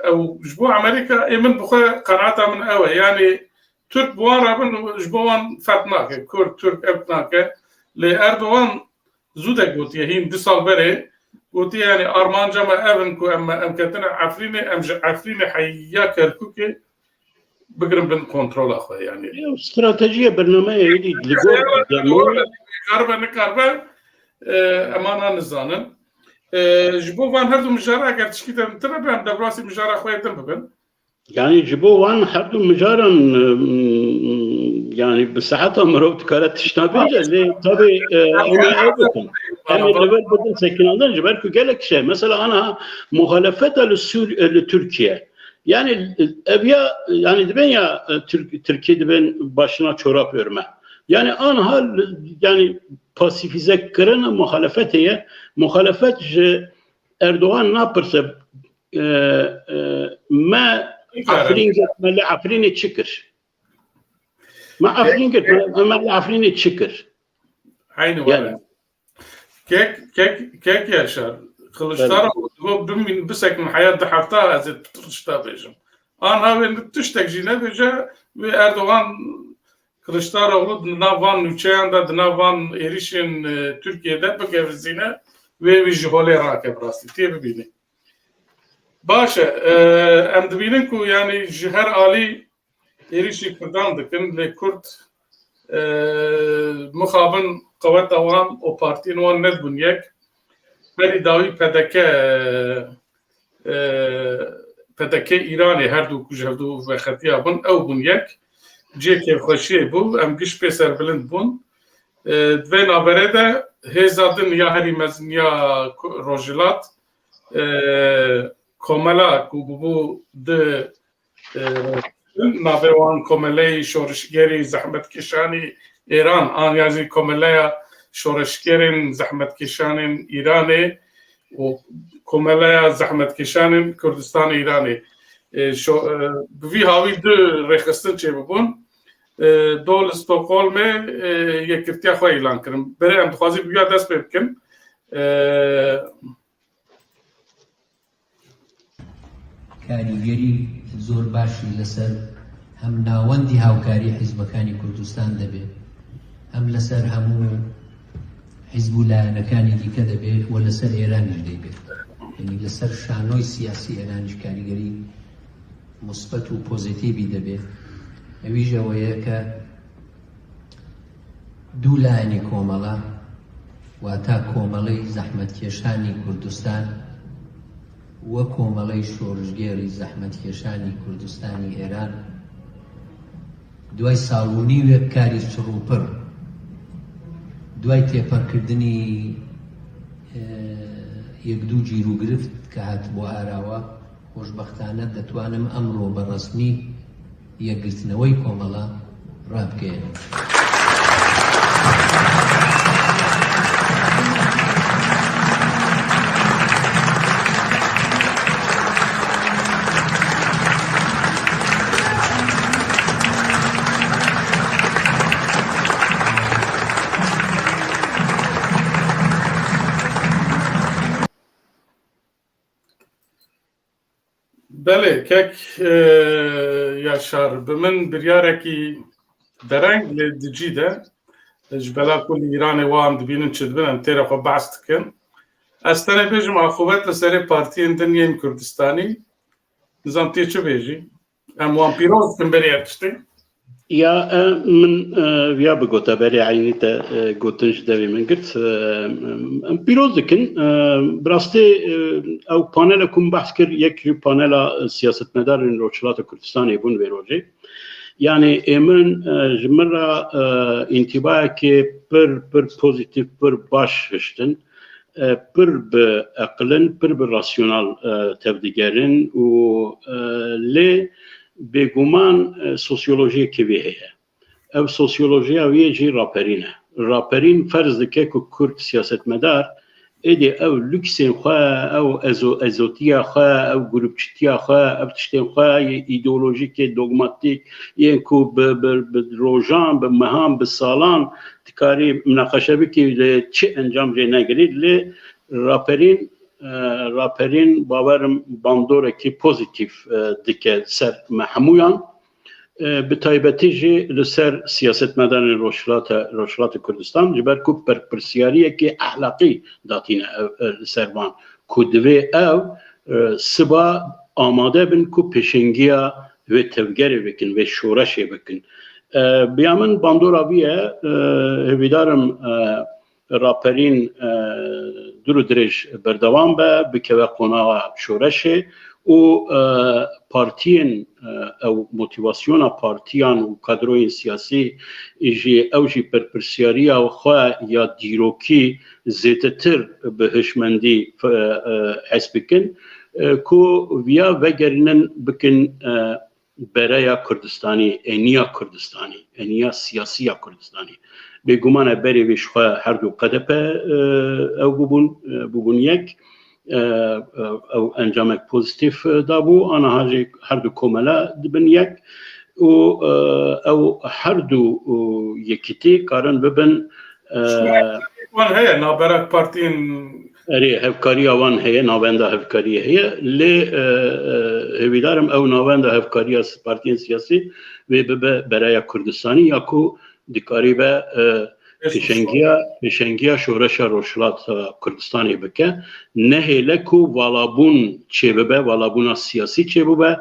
او جبو امریکا ایمن بخواه قناعتا من اوه یعنی ترک بوان رابن جبوان فتناکه کرد ترک ابتناکه لی اردوان زوده گوتیه هین 2 سال بره گوتیه یعنی آرمانجا ما اون که ام کتنه عفرین حییا کرکوکه بقرب بين كنترول اخويا يعني استراتيجيه برنامج اللي لغور قربه امانه نزانن جبو فان هردو مجارة اگر تشكيتا تربه هم دبراسي مجارة اخويا تنببن يعني جبو وان هردو مجارة يعني بساعتها مروت كانت تشتابيجا اللي طبي انا ايبكم انا اللي بدل سكنان جبالكو قالك شيء مثلا انا مخالفتها لتركيا yani evya yani deben ya Türkiye deben başına çorap örme. Yani anhal yani pasifize kırana muhalefet Erdoğan ne yaparsa ma afrin çıkır. Ma afrin çıkır. Aynı var. Kek yaşar. Kılıçdaroğlu bir sekün hayatta hafta hazır tutuştabıcım. Ana ve tüştekcine bece ve Erdoğan Kılıçdaroğlu navan nüçeyanda navan erişin Türkiye'de bu gevzine ve vijhole rakip rastı diye bibini. Başa em dibinin ku yani her ali erişi Kürdan dikin le Kürt muhabın kuvvet avam o partinin o net bunyek بری داوی پدکه ایرانی هر دو کجهدو و خطیه بون او بون یک جه که خوشیه بو ام گش پیسر بلند بون دوی نابره ده هزادن یا هری مزن یا روژلات کاملا کو بو ده نابروان کامله شورشگری زحمت کشانی ایران آن یعنی کامله شورشگرین زحمت کشانین ایرانی و کمالای زحمت کشانین کردستان ایرانی بوی هاوی دو رخستن چه ببون دول استکهلم یک کرتیا خواه اعلان کرم بره ام دخوازی بیا دست بکن کاریگری زور باشی لسر هم ناوندی هاوکاری حزبکانی کردستان دبه هم لسر همو حزب لایەنەکانی دیکە دەبێت و لەسەر ئێرانیش دەبێت یعنی لەسەر شانۆی سیاسی ئێرانیش کاریگەری مثبەت و پۆزیتیڤی دەبێت ئەویش ئەوەیە کە دوو لایەنی کۆمەڵە واتە کۆمەڵەی زەحمەتکێشانی کوردستان وە کۆمەڵەی شۆڕژگێری زەحمەتکێشانی کوردستانی ئێران دوای ساڵ و نیوێک کاری چڕوپڕ دوای تێپەڕکردنی یەک دوو گیر و گرفت کە هات بۆ ئاراوە خۆشبەختانە دەتوانم ئەمڕۆ بە ڕەسمی یەکگرتنەوەی کۆمەڵە ڕابگەێنم. بله کک یاشار بمن بریارکی درنگ لدجیده جبلا کل ایران وام دبینن چدبن ام تیرا خو بحث کن استنه بیجم عقوبت لسری پارتی دنیای کردستانی نظام تی چه بیجی ام وام پیروز کن بریارشتی یا من ویا بگوتا بری عینیتا گوتنش دوی من گرت پیروز دکن براستی او پانل کم بحث کر یک پانل سیاستمدارن روچلات کردستانی بون ویروجی yani emin jmera intibaya ki per pozitif per baş hıştın per be aklın per be rasyonel tevdigerin u le beguman sosyoloji kivi heye ev sosyolojiya viye ji raperine raperin farz dike ku Kürt siyasetmedar ادي او لوكسين خا او ازوتيا خا او جروبشتيا خا او تشتين خا ايديولوجيك دوغماتيك ينكو بالروجان بمهام بالصالان تكاري مناقشه بكي لتشي انجام جينا جريد ل راپرین باورم باندوره کی پوزیتیف دکه سر محمویان به تایبەتی جی لسر سیاست مدن روشلات کردستان جبر کو پرسیاریه که اخلاقی داتین لسر وان کو دوی او سبا آماده بن کو پیشنگیا و تفگری بکن و شورشی بکن بیامن باندورا بیه هویدارم راپرین درو درج بردوام به که قناع شورشه و پارتیان او موتیواسیون پارتیان و کادروی سیاسی ایجی اوجی پرپرسیاری و خواه یا دیروکی زیتتر به هشمندی حس بکن که ویا وگرینن بکن برای کردستانی انیا سیاسی کردستانی بگمان بری ویش خواه هر دو قدپه او ببون یک او انجامک پوزیتیف دابو آنها هر دو کاملا دبن یک او هر دو یکیتی کارن ببن وان هي نابرك بارتين اری هفکاری آوان هی ناونده هفکاری هی لی هویدارم او ناونده هفکاری پارتین سیاسی و برای کردستانی یا کو دیکاری به پیشنگیا شورش روشلات کردستانی بکه نه هیله کو والابون چه ببه والابون سیاسی چه ببه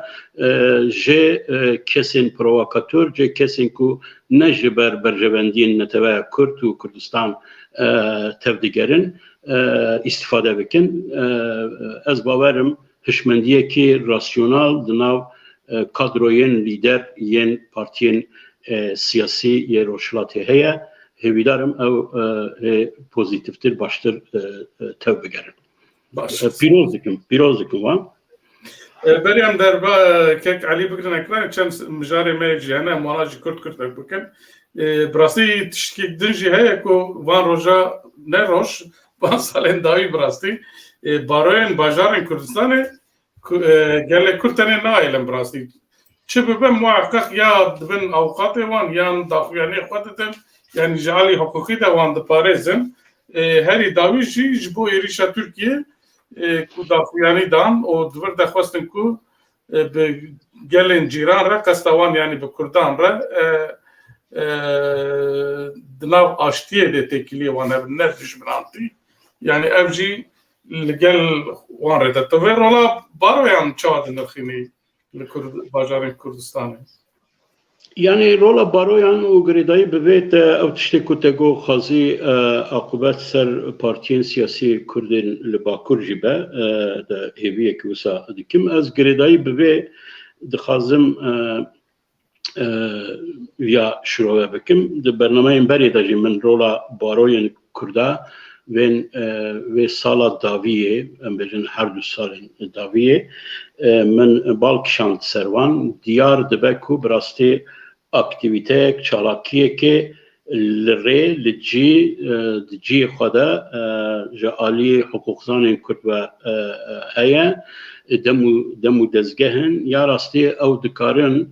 جه کسین پرووکاتور جه کسین کو نه جبر برجوندین نتوه کرد و کردستان تفدیگرین استفاده بکن از باورم هشمندیه که راسیونال دناو کادروین لیدر ین پارتین سیاسی یه روشلاتی هیا هویدارم او پوزیتیفتر باشتر تاو بگرن پیروز دکم وان بريم دربا كيك علي بكرن اكران كان مجاري ماجي انا مراجي كرت بكن براسي تشكيك دنجي هيا كو وان روجا نروش وان سالين داوي براسي باروين باجارين كردستاني قال لك كرتني نايلم براسي شبه محقق يا دبن اوقات وان يان داخل يعني اخواتن يعني جعلي حقوقي ده وان باريزن هري داويجي جبو يريشا تركيا كو داخل يعني دان او دبر دخواستن كو بجلن جيران را قستوان يعني بكردان را دناو اشتيه ده تكلي وانا بنفش برانتي يعني افجي لقل وان رده توير ولا بارو يعني تشاد نخيني باجارين كردستاني يعني رولا بارويان وغريداي ببيت او تشتكو تگو خازي عقوبات سر بارتين سياسي كردين لباكور جبه ده هيبيه كوسا دكم از غريداي ببي دخازم يا شروع بكم ده برنامه بري داجي من رولا بارويان كردا وين و سالا داويه ام بجن هر دو سال داويه من بالكشانت سروان ديار دبكو براستي اکتیویته چالاکیه که لره لجی خدا جعالی حقوقزان کرد و هیا دمو دزگهن یا راستی او دکارن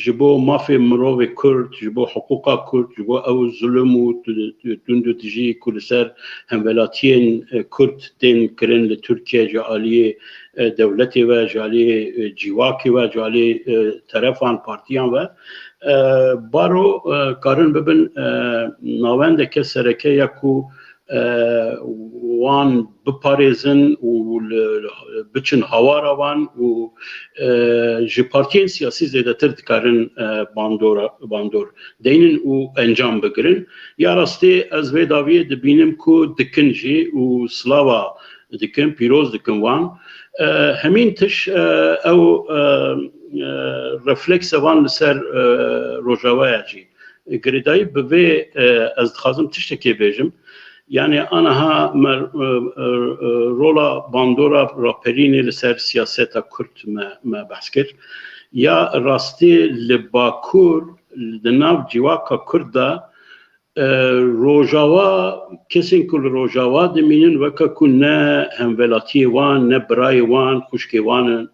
جبو مافی مروه کرد جبو حقوقا کرد جبو او ظلم و دوندو تجی کلسر همولاتین کرد دین کرن لترکیه جعالی دولتی و جعالی جیواکی و جعالی طرفان پارتیان و بارو کارن ببن ناونده که سرکه یکو وان بپاريزن و بچن هوارا وان و جي پارتيين سياسي زيادتر دكارن باندور دينن و انجام بگرن يا راستي از وي داويه دبينم كو دكن جي و سلاوا دكن پیروز دكن وان همين تش او رفلكس وان لسر روجاويا جي گريداي بوي از دخازم تشتكي بيجم يعني أنا رولا باندورا راپريني لسر سياسة كرد ما بحث كر يا راستي لباكور لناف جواكا كردا روجاوا كسين كل روجاوا دمين وكا كنا هم ولاتي وان نبراي وان خوشكي وان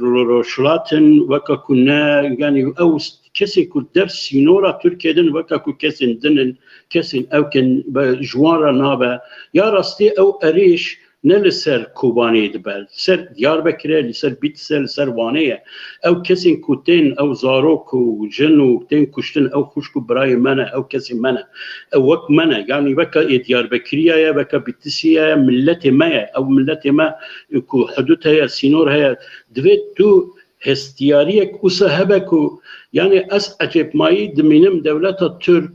روشلاتن وكا كنا يعني او كسين كل درس سينورا تركيا وكا كسين دنن كسين او كن جوارا نابا يا راستي او اريش نلسر كوباني دبل سر دياربكر لسر بيتسر لسر وانيه او كسين كوتين او زاروك وجنو كتين كشتن او خوشكو براي منا او كسين منا او وك منا يعني بكا دياربكريه يا بكا بيتسيه ملتي ما او ملتي ما كو حدودها سينور هي دويت تو هستياريك وسهبك يعني اس عجب ماي دمينم دولة الترك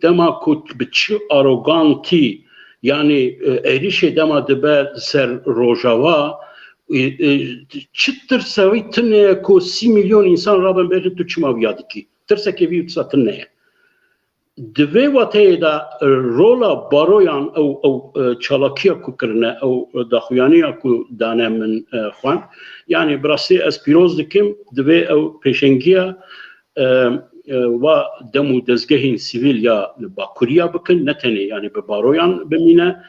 دما كوت بتشي اروغانتي يعني ايريشي دما دبا سر روجاوا چتر سوي تنه كو 6 مليون انسان رابن بيجن تو چما بيادكي ترسكي بيو تساتنه دوی وقتی دا رولا بارویان او چالاکیا کو کرنه او داخویانیا کو دانه من خوان یعنی براسی اسپیروز دکم دوی او پیشنگیا و دمو دزگهین سیویل یا باکوریا بکن نتنه یعنی به بارویان بمینه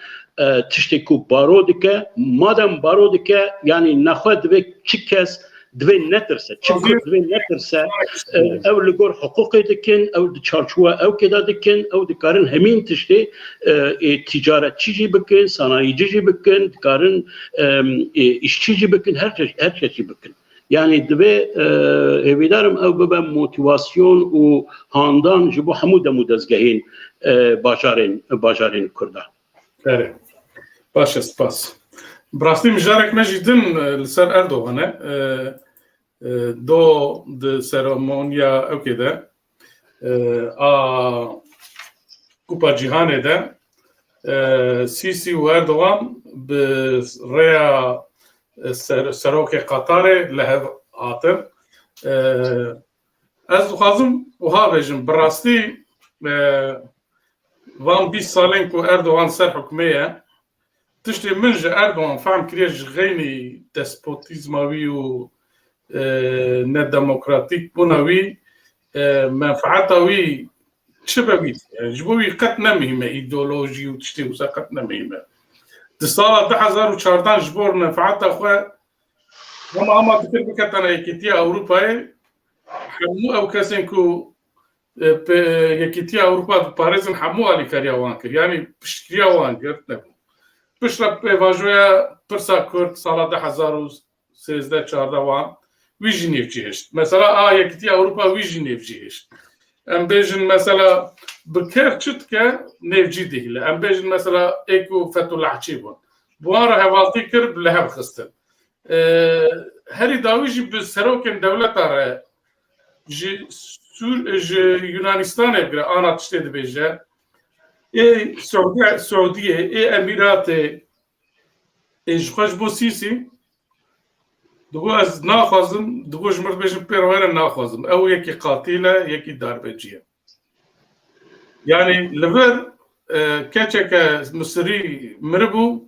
تشتی کو بارو دکه مادم بارو دکه یعنی نخواه دوی چی کس دوی نترسه چکر دوی نترسه او لگور حقوقی دکن او چارچوه او کدا دکن او دکارن همین تشتی تجارت چیجی بکن صنایعی جی بکن دکارن işçici بکن هر چیزی بکن yani دوی هیویدارم او ببا موتیواسیون و هاندان جبو همو دمو دزگهین باجارین کرده بله باشه سپاس براستی مجارك مجدن لسر اردوغانه دو د سيرمونيا او كده كوبا جيهانه ده سيسي واردوغان بريا سروك قطر له عاطر از خازم وها بجم براستي وان 20 سالين كو اردوغان سر حكميه تشتي منج اردوغان فهم كريج غيني ديسبوتيزماوي و نديمقراطيك بوناوي منفعتاوي شبابي جبوي قد نمهمه ايديولوجي وتشتي وسا قد نمهمه دسالة 2014 جبور منفعتها اخوة هما تكربكتنا يكتيا اوروبا حمو او كاسنكو يكتيا اوروبا باريزن حمو علي كاريا وانكر يعني بشكريا وانكر بشرب بيفاجويا برسا كورد سالة 2013 وان ويجي نيفجيهشت مثلا يكتيا اوروبا ويجي نيفجيهشت ام بيجن مثلا بكير تشتكا نيفجي دهلا ام بيجن مثلا ايكو فتو لحچيبون بوارا هوالتي كرب لهب خستن هري داويجي بسروكن دولتا جي يونانستان ابغى انا تشتي دبيجا اي سعوديه اي اميرات اي جوخش بو سيسي دغو از ناخذم دغو جمر بيجن بيروير ناخذم او يكي قاتله يكي داربجيه يعني لفر كاتشك مصري مربو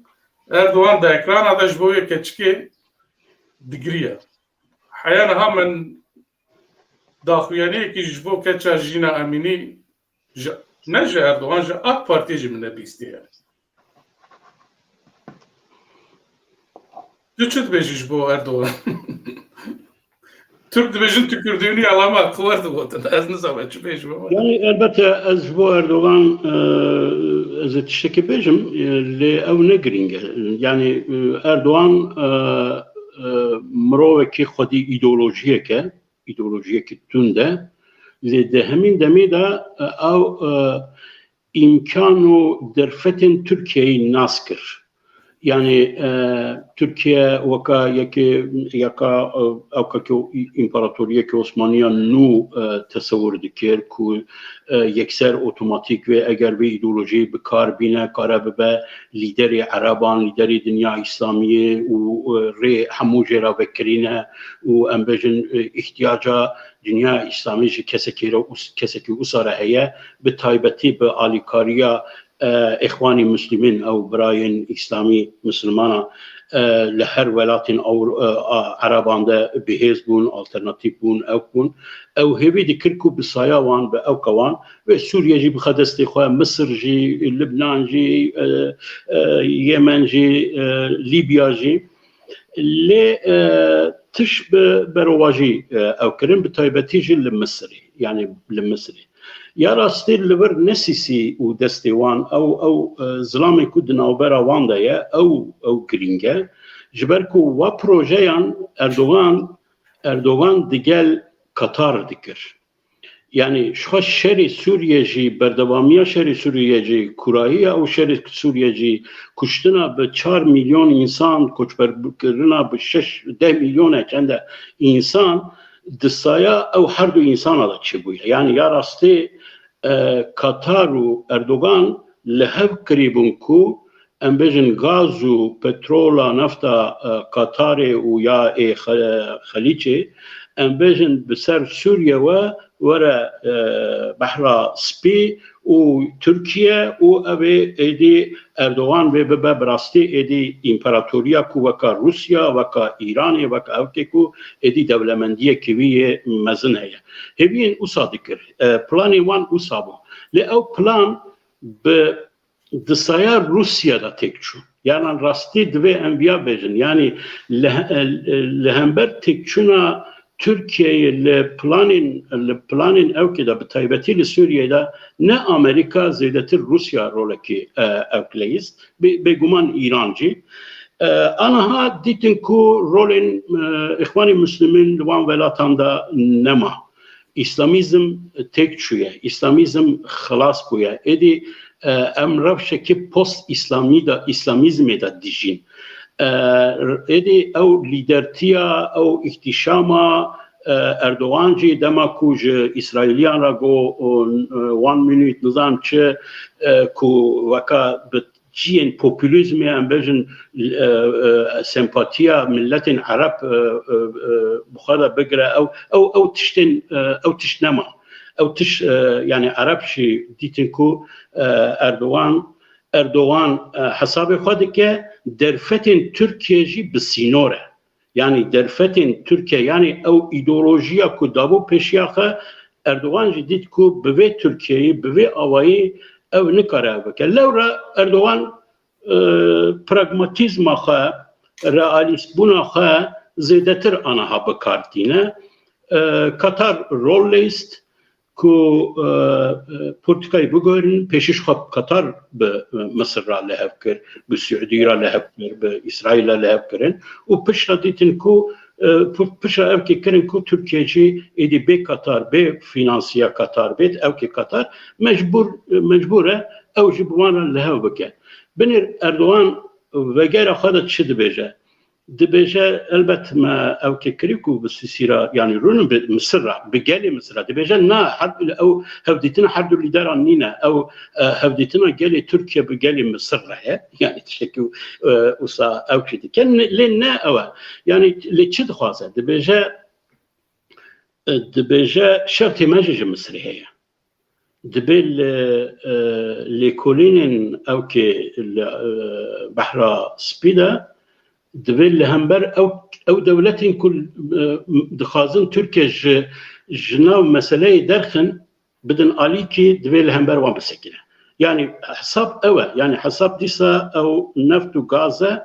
اردوغان دا اكران هذا جبويه كاتشكي دقريه حيانا هم داخوياني كي جبو كاتشا جينا اميني نجا اردوغان جا اك بارتيجي من بيستي Türkçe bejiş bu Erdoğan. Türk dibejin tükürdüğünü alama kıvardı bu da. Az ne zaman bejiş bu. Yani elbette az bu Erdoğan az tişteki bejim le ev ne gringe. Yani Erdoğan mroveki xodi ideolojiye ki tünde ve de hemin demi de ev imkanu derfetin Türkiye'yi naskır. Yani Türkiye vaka yaka avka imparatoriye ki Osmaniye nu tasavvur dikir ku yekser otomatik ve eğer bir ideoloji bir karbine karabe lideri Araban lideri dünya İslamiye u re hamu jera bekrine u embejin ihtiyaca dünya İslami keseki usara heye bir taybeti bir alikariya إخواني مسلمين أو براين إسلامي مسلمانا لهر ولاتین عربان ده بهز بون آلترناتیو بون او بون او هیوی دکر کو بسایا وان به او کوان و سوریه جی بخدستی خواه مصر جی لبنان جی یمن جی لیبیا جی لی تش برواجی او کرن بتایبتی جی لمصری يعني لمصري يا راستي اللبر نسيسي ودستيوان او زلامي كودنا وبرا واندايا او جرينجا جبركو و بروجيان اردوغان ديجل قطر دكر يعني شو شري سوريا جي بردواميا شري سوريا جي كوراهية او شري سوريا جي كشتنا ب 4 مليون انسان كوچبر بكرنا ب 10 مليون چند انسان دسایا او هر دو انسان دا چه بویه يعني يا راستي قطر و اردوغان لهو قريبون كو ام بجن غاز و بترولا نفتا قطر و يا خليجي ام بجن بسر سوريا و ورا بحر سبي و تركيا و ابي ايدي اردوغان و براستي ايدي امپراتوريا كو وكا روسيا وكا ايران وكا اوكيكو ايدي دولمنديه كويه مزن هي هبين اصادكر بلاني وان اصابو لأو بلان ب دسايا روسيا دا تكشو يعني راستي دوي انبيا بجن يعني لهمبر تكشونا Türkiye'yi planın evkide bitaybeti Suriye'de ne Amerika zedetir Rusya roleki evkleyiz beguman İrancı anaha ditin ku rolün İhvan-ı Müslümin Livan velatanda nema İslamizm tekçüye İslamizm xalas buya edi emravşeki post İslamizmi da dijin edi او لیدرتیا او احتشاما اردوغان جی دما کوج اسرائیلیان را گو 1 minute نظام چه کو وکا جین پوپولیزم ام بجن سمپاتیا ملت عرب بخدا بگره او تشتن او تشنما او تش يعني عرب شي ديتن كو اردوغان حساب خود که درفتن ترکیه جی بسینوره yani derfetin Türkiye yani o ideolojiya ku davu peşiyaxa Erdoğan jidit ku beve Türkiye'yi beve avayı ev nikare beke levra Erdoğan pragmatizma xa realist buna xa zedetir anaha bekartine Katar rollist ku politikayı bugün peşiş Katar be Mısır'a lehevkir, be Suudi'ye lehevkir, be İsrail'e lehevkirin. O peşra ditin ku peşra evki kirin ku Türkiye'ci edi be Katar, be finansiya Katar, be evki Katar mecbure evci buvana lehevbike. Benir Erdoğan ve gayra xada çi dibêje. Dibêje elbet me ew kekirî ku bi sîsîra yani rûnin bi Misirra bi gelê Misirra dibêje na ew hevdîtina her du lîderan nîne ew hevdîtina gelê Tirkiye bi gelê Misirra ye yani tiştekî wisa ew jî dikin lê ne ew e yani lê çi dixwaze dibêje şertê me jî ji Misrê heye dibê lêkolînên ew kê behra spî de دبل لهمبر او دولتين كل دخازن تركيا جناو مسألة درخن بدن آليكي دبل لهمبر وان بسكنه يعني حساب اوه يعني حساب ديسا او نفط وغازة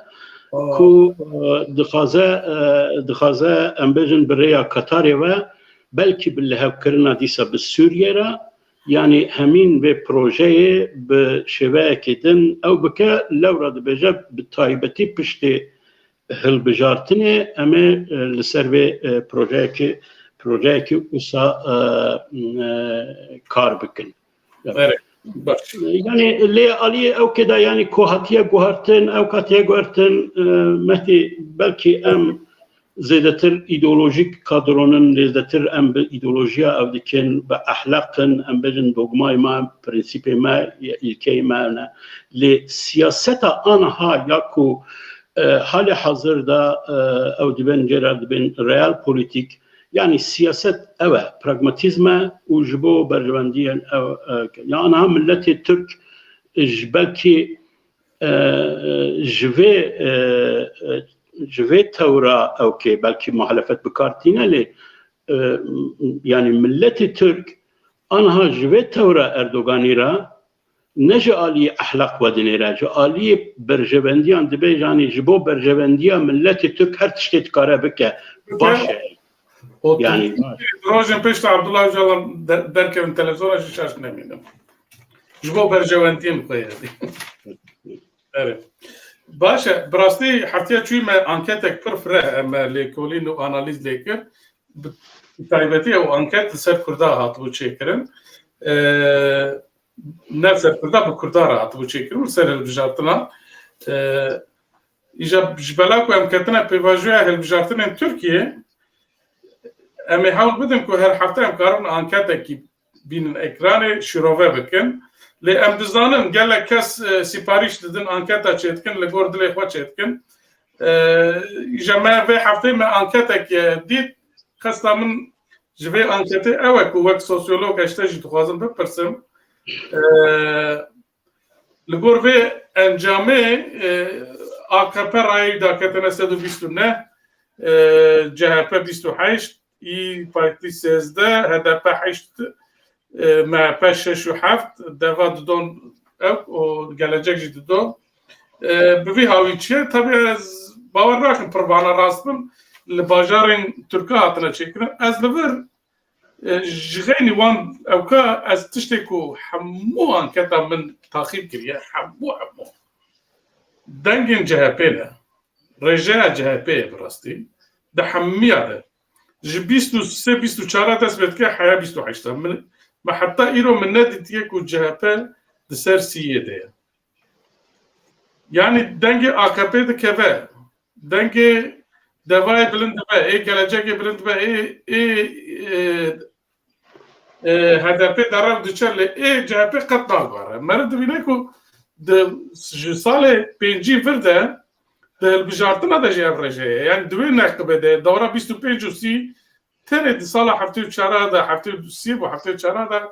كو دخازة امبجن بريا قطاري و بلكي باللهب كرنا ديسا بالسوريا يعني همين ببروجي بشباكة دن او بكا لورا دبجاب بالطايبتي بشتي هالبجارتني أما لسربي بروجيكي وسا كاربكن يعني اللي عليه أو كده يعني كوهاتيا جوهرتن أو كاتيا جوهرتن مهدي بلكي أم زيدتر إيديولوجيك كادرونن زيدتر أم بإيديولوجيا أو دكين بأخلاقن أم بجن دوغماي ما برنسيبي ما يلكي ما لسياسة أنها ياكو hali hazırda ev diben cerrah diben real politik yani siyaset eve pragmatizme ucbu bervendiyen yani milleti Türk belki جوی تورا او که بلکه مخالفت بکارتینه لی يعني ملت ترك آنها جوی تورا اردوغانی را نجا آلی احلق ودنی را جا آلی برجوندیان دبی يعني جبو برجوندیان ملت ترک هر تشتیت کاره بکه باشه يعني روزن پیشت عبدالله جلال درکن تلفزیون شاش نمیدم جبو برجوندیان قیادی باشه براستی حتی چوی ما انکتک پر فره اما لیکولین و آنالیز لیکر تایبتی او انکت سر کرده هاتبو چیکرن نه سر کرده با کرده را هاتبو چیکرن سر البجارتنا ایجا جبلاکو ام کتنا پیواجوه البجارتنا ترکیه امی حاول بدم که هر هفته ام کارون انکتکی بین اکران شروعه بکن لی ام دزانم گله کس سپاریش دادن انکتا چیتکن لگور دلی خوا چیتکن ایجا ما به هفته ما انکتک دید خسته من جوی انکته اوک و وک سوسیولوگ اشتاجی تخوازم بپرسم لگور به انجامه AKP رای دا کتنه 129 CHP 28 ای پارتی 13 HDP 8 MHP 6 و 7 دوا دون او gelecek جدی دو بوی هاوی چیه طبعا از باور راکن پروانه راستم لباجارین ترکا هاتنا چیکن از لور جغینی وان اوکا از تشتکو حمو انکتا من تاخیب کریه حمو دنگین CHP نه رجاء CHP براستی ده حمیه ده جبیستو 24 دست بید که حیا 28 ما حتی ایرو من ندید یکو CHP دسر سیه ده yani denge AKP'de keve denge devay bilind be gelecek bilind be HDP darav düşerle CHP katnar var. Merد bile ku de sale penci verde de bijartına da jevreje yani dve nakbe de dora 25 usi tere de sala hafte çara da hafte usi bu hafte çara da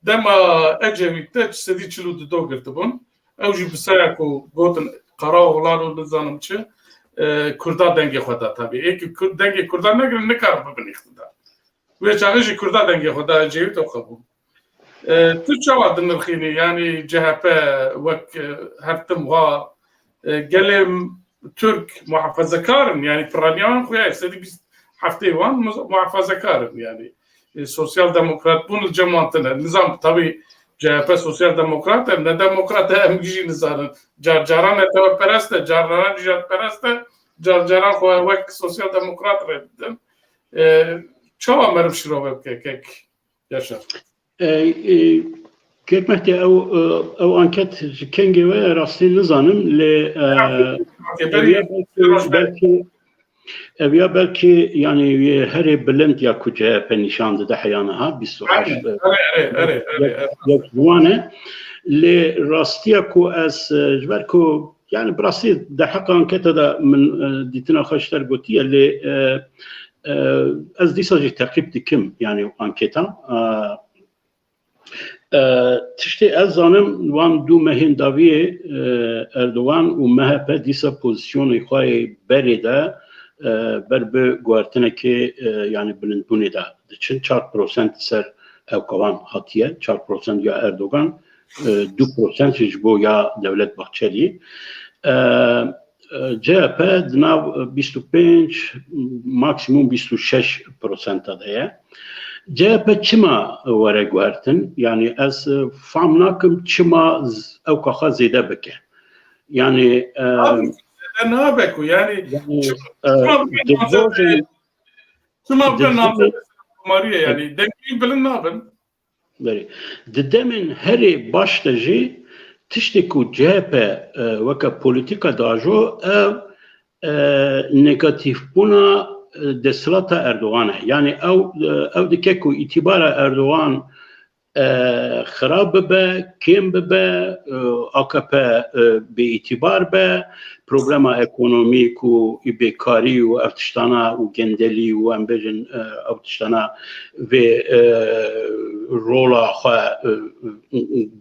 dema ecevite sedi çilu do girtibun او جی بسیار کو گوتن قرار ولانو نظام چه کردا دنگی خدا تابی یک دنگی کردا نگرن نکار ببینید دا و چاگه کردا دنگی خدا جیو تو خبو تو چوا دنرخینی یعنی CHP وک هرتم وا گلم ترک محافظه کارن یعنی پرانیان خویا استدی هفته وان محافظه کارن یعنی سوسیال دموکرات بون الجماعتنا نظام طبی CHP sosyal demokrat ne demokrat hem gijin zanın carcaran etava pereste carcaran jat pereste carcaran xoyak sosyal demokrat redden çava merv şirove kek yaşa كلمتي او انكت كينجي راستي نظام اویا بلکه يعني هري بلند يا كوجا بنشان ده حيانها 28 یک جوانه لراستيا كو اس جبركو يعني براستي ده حقا انكت ده من ديتنا خشتر قوتيه اللي از ديساجي تعقيب دكم يعني انكتا تشتي ازانم وان دو مهن داويه اردوغان و MHP ديسا بوزيشن خوي بريده بر به گوارتنه که یعنی بلندبونی ده چند 4% سر اوکوان هاتیه 4% یا اردوغان 2% جبو یا دولت بخچلی CHP دناو 25 ماکسیموم 26% ده CHP چما وره گوارتن یعنی از فهمناکم چما اوکاخا زیده بکه یعنی ne beku yani şuma ben nabe Maria yani dengi bilin naben beri dedemin heri baştacı tiştiku CHP vaka politika dajo negatif buna deslata Erdoğan'a yani ev dikeku itibara Erdoğan خراب به کم به AKP به اعتبار به پروبلم اکونومیک و بیکاری و افتشتانا و گندلی و امبرن افتشتانا و رولا خو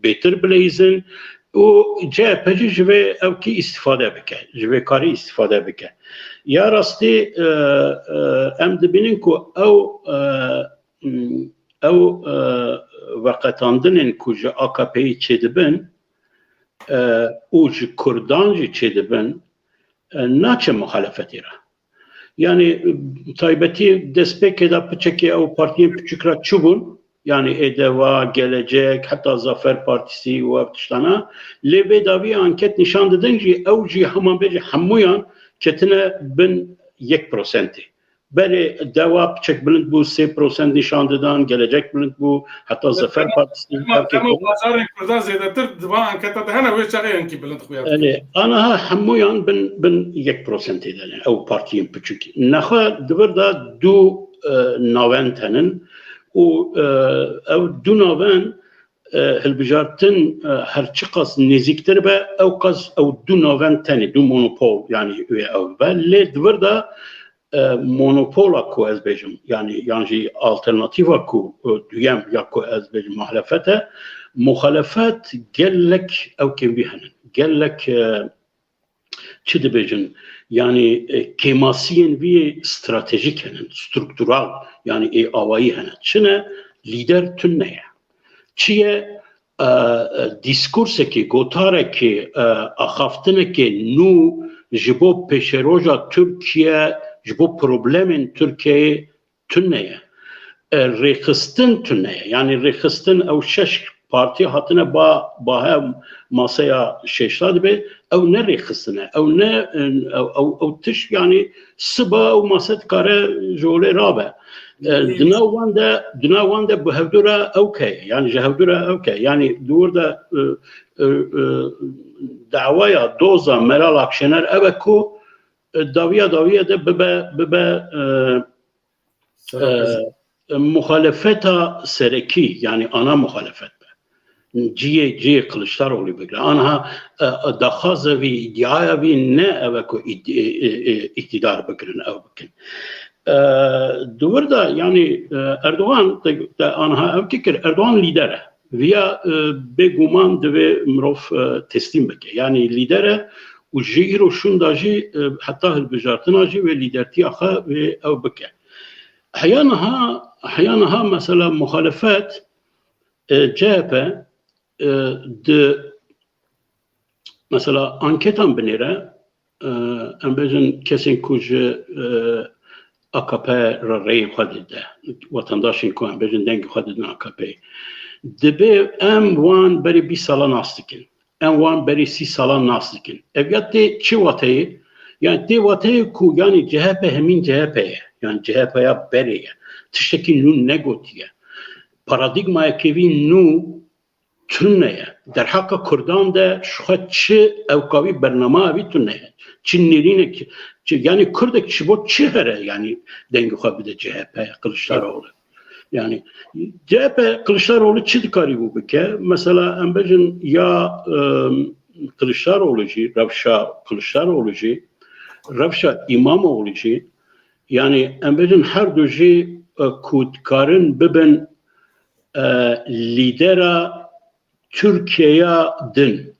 بهتر بلیزن و CHP'ci jive ev ki istifade bike, jive karî istifade bike. Ya rastî em dibînin ku ew veqetandinên ku ji AKP'yê çêdibin û ji Kurdan jî çêdibin naçe muhalefetê re. Yani taybetî destpêkê de piçekê ew partiyên piçûk re çûbûn, yani EDEVA, Gelecek, hatta Zafer Partisi û ev tiştana lê vê davî anket nîşan didin jî ew jî heman bêje hemûyan ketine bin 1%. Berê Deva piçek bilind bû 3% nîşan didan, Gelecek bilind bû, hatta Zafer Partisi. Ama bazarên Kurdan zêdetir diva anketa de hene wê çaxeyan ki bilind xuya. Anaha hemûyan bin 1% de ew partiyên piçûk. Nexa divir da du navend henin û ew du navend hilbijartin her çi qas nêzîktir be ew qas ew du navend tenê, du monopol yani wê ew be lê divir da monopola ku ez bêjim yani jî alternatîva ku duyem ya ku ez bêjim muhalefet gelek ew kevî henin gelek çi dibêjin yani kemasiyên vî stratejik henin struktural yani awayî henin çine lider tune ye çiye diskursekî gotarekî axaftinekê nû ji bo pêşeroja Türkiye ji bo problemên Türkiye'ye tune ye rêxistin tune ye yani rêxistin ew şeş parti hatine bahe masaya şeşla dibe ew ne rêxistine ew ne ew tiş yani siba ew masa dikare ji olê rabe dina wan de bi hevdûra ew keye yani ji hevdûra ew keye yani dûr de dawaya doza Meral Akşener ev ku dawiya de bibe muhalefeta serekî yani ana muhalefet ciye Kılıçdaroğlu bigre anha daxaza vî iddiaya vî ne ev ku iktidar bikirin ev bikin dûr da yani Erdoğan da anha ev kir Erdoğan lidere viya bêguman divê mirov teslim bike yani lidere û ji îro şûn da jî heta hilbijartina jî wê lîdertiya xwe wê ew bike heyanaha mesela muhalefet CHP di mesela anketan binêre em bêjin kesên ku ji AKP re rêyê xwe dide wetendaşên ku em bêjin dengê xwe didin AKP'yê dibe em wan berî 20 salan nas dikin em wan berî 30 salan nas dikin ev ya tê çi wateyê yani tê wateyê ku yani CHP hemîn CHP'ye yani CHP'ya berê ye tiştekî nû negotiye paradigmayekê vî nû tune ye derheqa Kurdan de şuxa çi ewkavî bername vî tune ye çi nêrînek yani Kurdek ji bo çi here yani dengê xwe bide CHP Kılıçdaroğlu yani CHP Kılıçdaroğlu çi dikarî bû bike mesela em bêjin ya Kılıçdaroğlu jî rewşa Kılıçdaroğlu jî rewşa İmamoğlu jî yani em bêjin her du jî ku dikarin bibin lidera Türkiye'ya din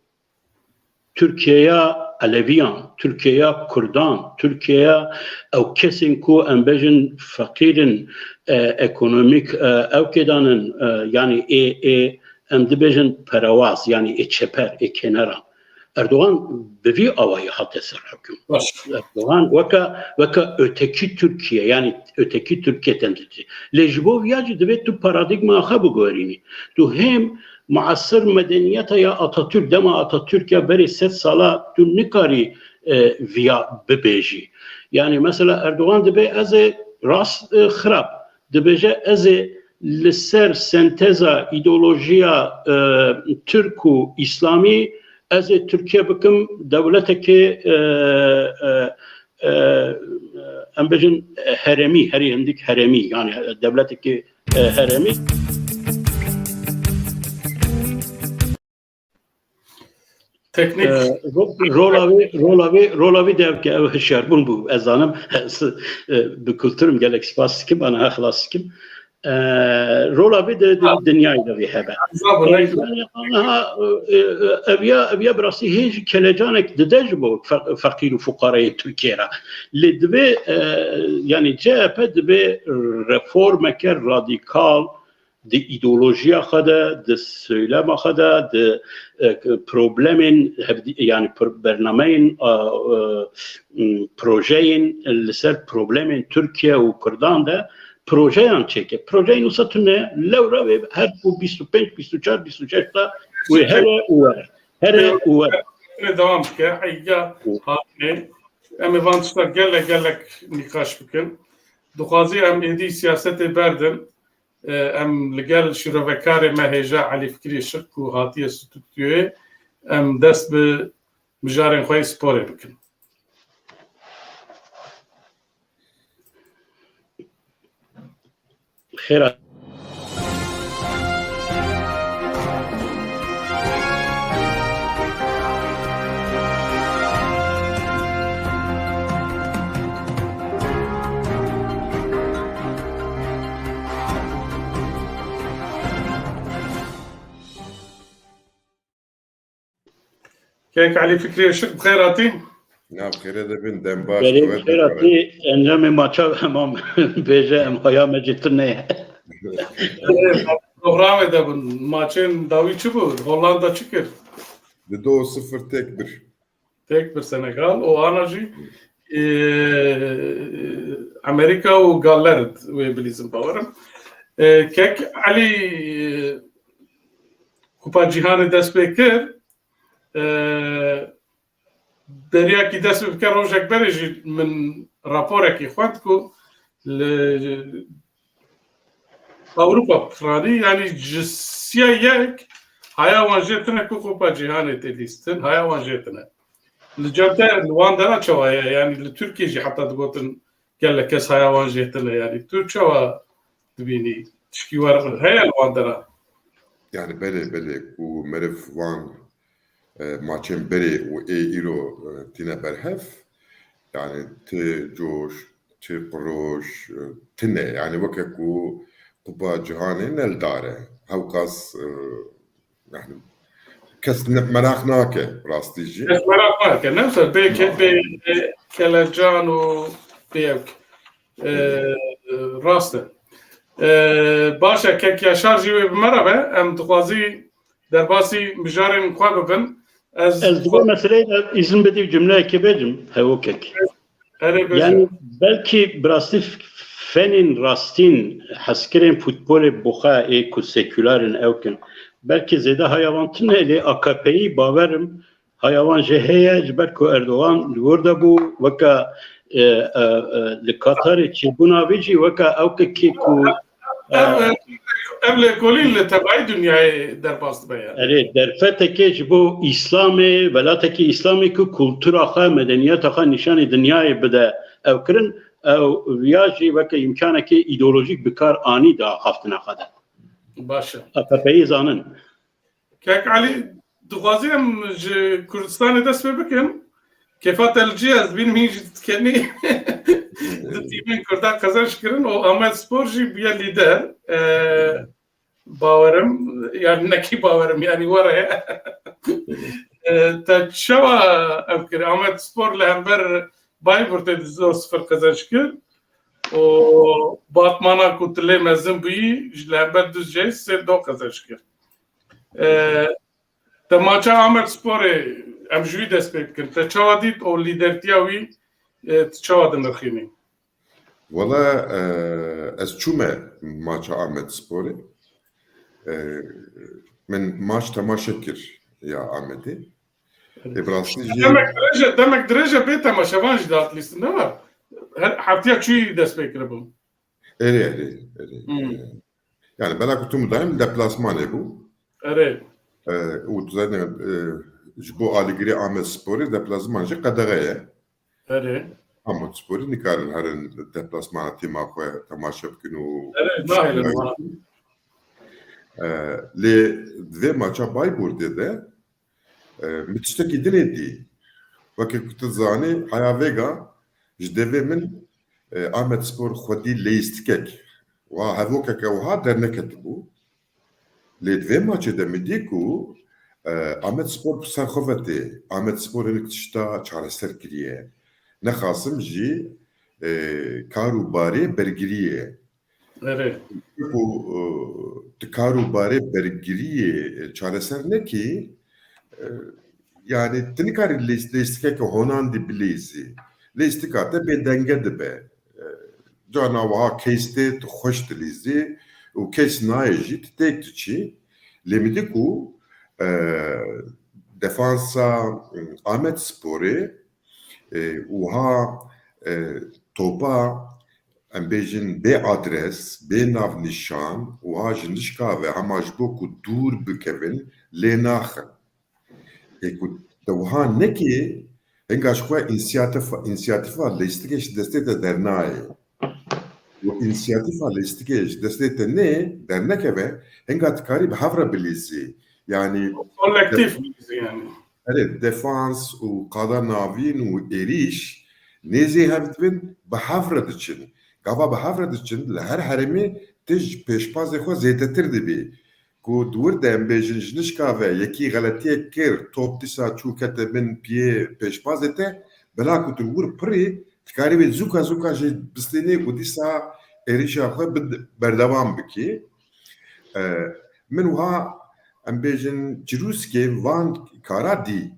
Türkiye'ye Aleviyan Türkiye'ye Kurdan Türkiye'ye ew kesên ku em bêjin fakîrin ekonomik ew kedanın yani em dibêjin perawaz yani çeper kenara Erdoğan bi vî awayî hate ser hukûm Erdoğan weka öteki Türkiye yani öteki Türkiye temsilci lê ji bo vîya jî divê tu paradigma xwe bigorînî tu hem muasir medeniyeta ya Atatürk dema Atatürk ya berê 100 sala tu nikarî vîya bibêjî yani mesela Erdoğan dibe ez ê rast xirab dibêje ez ê li ser senteza ideolojiya Türk û İslamî ez ê Türkiye bikim devletekê em bêjin heremî herî hindik heremî yani devletekê heremî teknik rolavî devke ew hişyarbûn bû ez zanim bi kulturim gelek spas dikim ana xelas dikim رولا بده الدنيا إذا بيحبها يعني أنا أبيا براسي هيج كلاجانك ددجبو فقير وفقراء تركيا اللي دبي يعني جاء بدبي ريفورم كر راديكال دي ايديولوژیا خدا د سلام خدا د بروبلمين يعني برنامجين بروجين لسر بروبلمين تركيا وكردان ده بروجيان çeke. Projeyi nusatune levra her bu 25 24 26 ta ve hele devam ki hayya hatne em vançlar gelek nikaş bikin. Duqazi em edi siyasete berdim. Em legel şuravekare meheja Ali Fikri Şık hatiye stüdyoya em dest bi mijarên xwe sporê bikin. خير كيف علي فكري شك بخيراتي؟ نعم بخير دبن دم باش خيراتي انجام ماتشا امام بيجا ام هيا مجتنه Programı da bu maçın daviçi bu. Hollanda çıkır. 2-0 tek bir. Tek bir Senegal. O anacı Amerika و Galler ve bilizim bavarım. Kek Ali Kupa Cihanı dest bekir. Derya ki dest bekir rojak berejit min rapora ki xwantku Avrupa Fradi yani cisiye yek hayavan jetine Kupa Cihanı telistin hayavan jetine. Licabte Luandana çavaya yani Türkiye'ci hatta dgotin gelle kes hayavan jetine yani Türkçeva dibini tişki var hayal Luandana. Yani beli bu merif van maçın beri o euro tine berhef yani te coş te proş tine yani vakit bu Kupa Cihanı neldare havkas yani kes merak nake rastici. Kes merak nake nefse belki kelecan o beyek rastı. Başa kek yaşar jive bimerabe em dixwazi derbasi mijarên xwe bikin. Ez bu meseleyi de izin bedî cümleyekê bêjim hewokek. Yani belki birastî fenên rastîn hezkirên futbolê buxa ku sekülerin ewkin belki zêde hayavan tune lê AKP'yî bawerim hayavan jî heye ji ber ku Erdogan li wir de bû weka li Katarê çêbûna wê jî weka ewkekê ku Evle kolîn tebay dünyayê derbas dibe ya. Erê derfetekê ji bo İslamê welatekî İslamê ku kultura xwe medeniyeta xwe nîşanê dinyayê bide ew kirin ew ya jî weke imkanekê îdeolojîk bi kar anî da haftina xwe de. Başa. AKP'yî zanin. Kek Ali dixwazi em ji Kurdistanê dest pê bikin. Kefat elcî ez bînim hîn jî dikenî di tîmên Kurdan qezanj kirin û Amedspor jî bûye lîder. Bawerim yani nekî bawerim yani were te çawa ev kir Amedspor li hember Bayburtê 2-0 qezanj kir û Batmana ku tilê mezin bûyî ji li hember Düzceyê 3-2 qezanj kir. Te maça Amedsporê em ji wî dest pê bikin. Te çawa dît û lîdertiya wî çawa dinirxînî? Valla ez çûme maça Amedsporê min maç temaşe kir ya Amedê. Brastî jî demek dirêje bê temaşevan jî dat lîstin ne var? Heftiya çûyî dest pê kiribûn. Erê. Yani bela ku tu mu dayim deplasmanê bû. Erê. û tu zanî ji bo alîgirê Amedsporê deplasman jî qedexe ye. Erê. Amedsporê nikarin herin deplasmana tîma xwe temaşe bikin û Nahêlin. lê divê maça Bayburtê de min tiştekî dinê dî. Wekî ku tu zanî heya vêga ji devê min Amedspor xwedî lêîstikek وهذوك كوها درنكتبو لدوي ماتش دمديكو آمد سپور بسر خوفته آمد سپور هنك تشتا چاره سر کریه نخاسم جی کارو باره برگریه Evet. Bu karobarê bergiriyê çareser nekî yani tinikari lêstikeke honan dî bilêzî lêstika te bêdenge dibe cana wiha kes tê tu xweş dilîzî û kes nayê jî tu têk diçî lê min dî ku defansa Amedsporê wiha topa em bêjin bê adres, bê navnîşan wiha ji nişka ve hema ji bo ku dûr bikevin lê naxin. Ku te wiha nekê henga ji xwe însiyatîfa lêstikê ji destê te dernayê. û însiyatîfa lêstikê ji destê te nê dernekeve henga tu karî bi hev re bilîzî. Yani Kolektif yani. evet, defans û qada navîn û êriş nêzê hev dibin bi hev re diçin. Gava bi hev re diçin li her herêmê te ji pêşbazê xwe zêdetir dibî. Ku dûr de em bêjin ji nişka ve yekî xeletiyek kir top dîsa çû kete bin piyê pêşbazê te bila ku tu wir pirî tu karî wê zûka jê bistênî û dîsa êrişa xwe berdewam bikî. Min wiha em bêjin cîrûskê van kara dî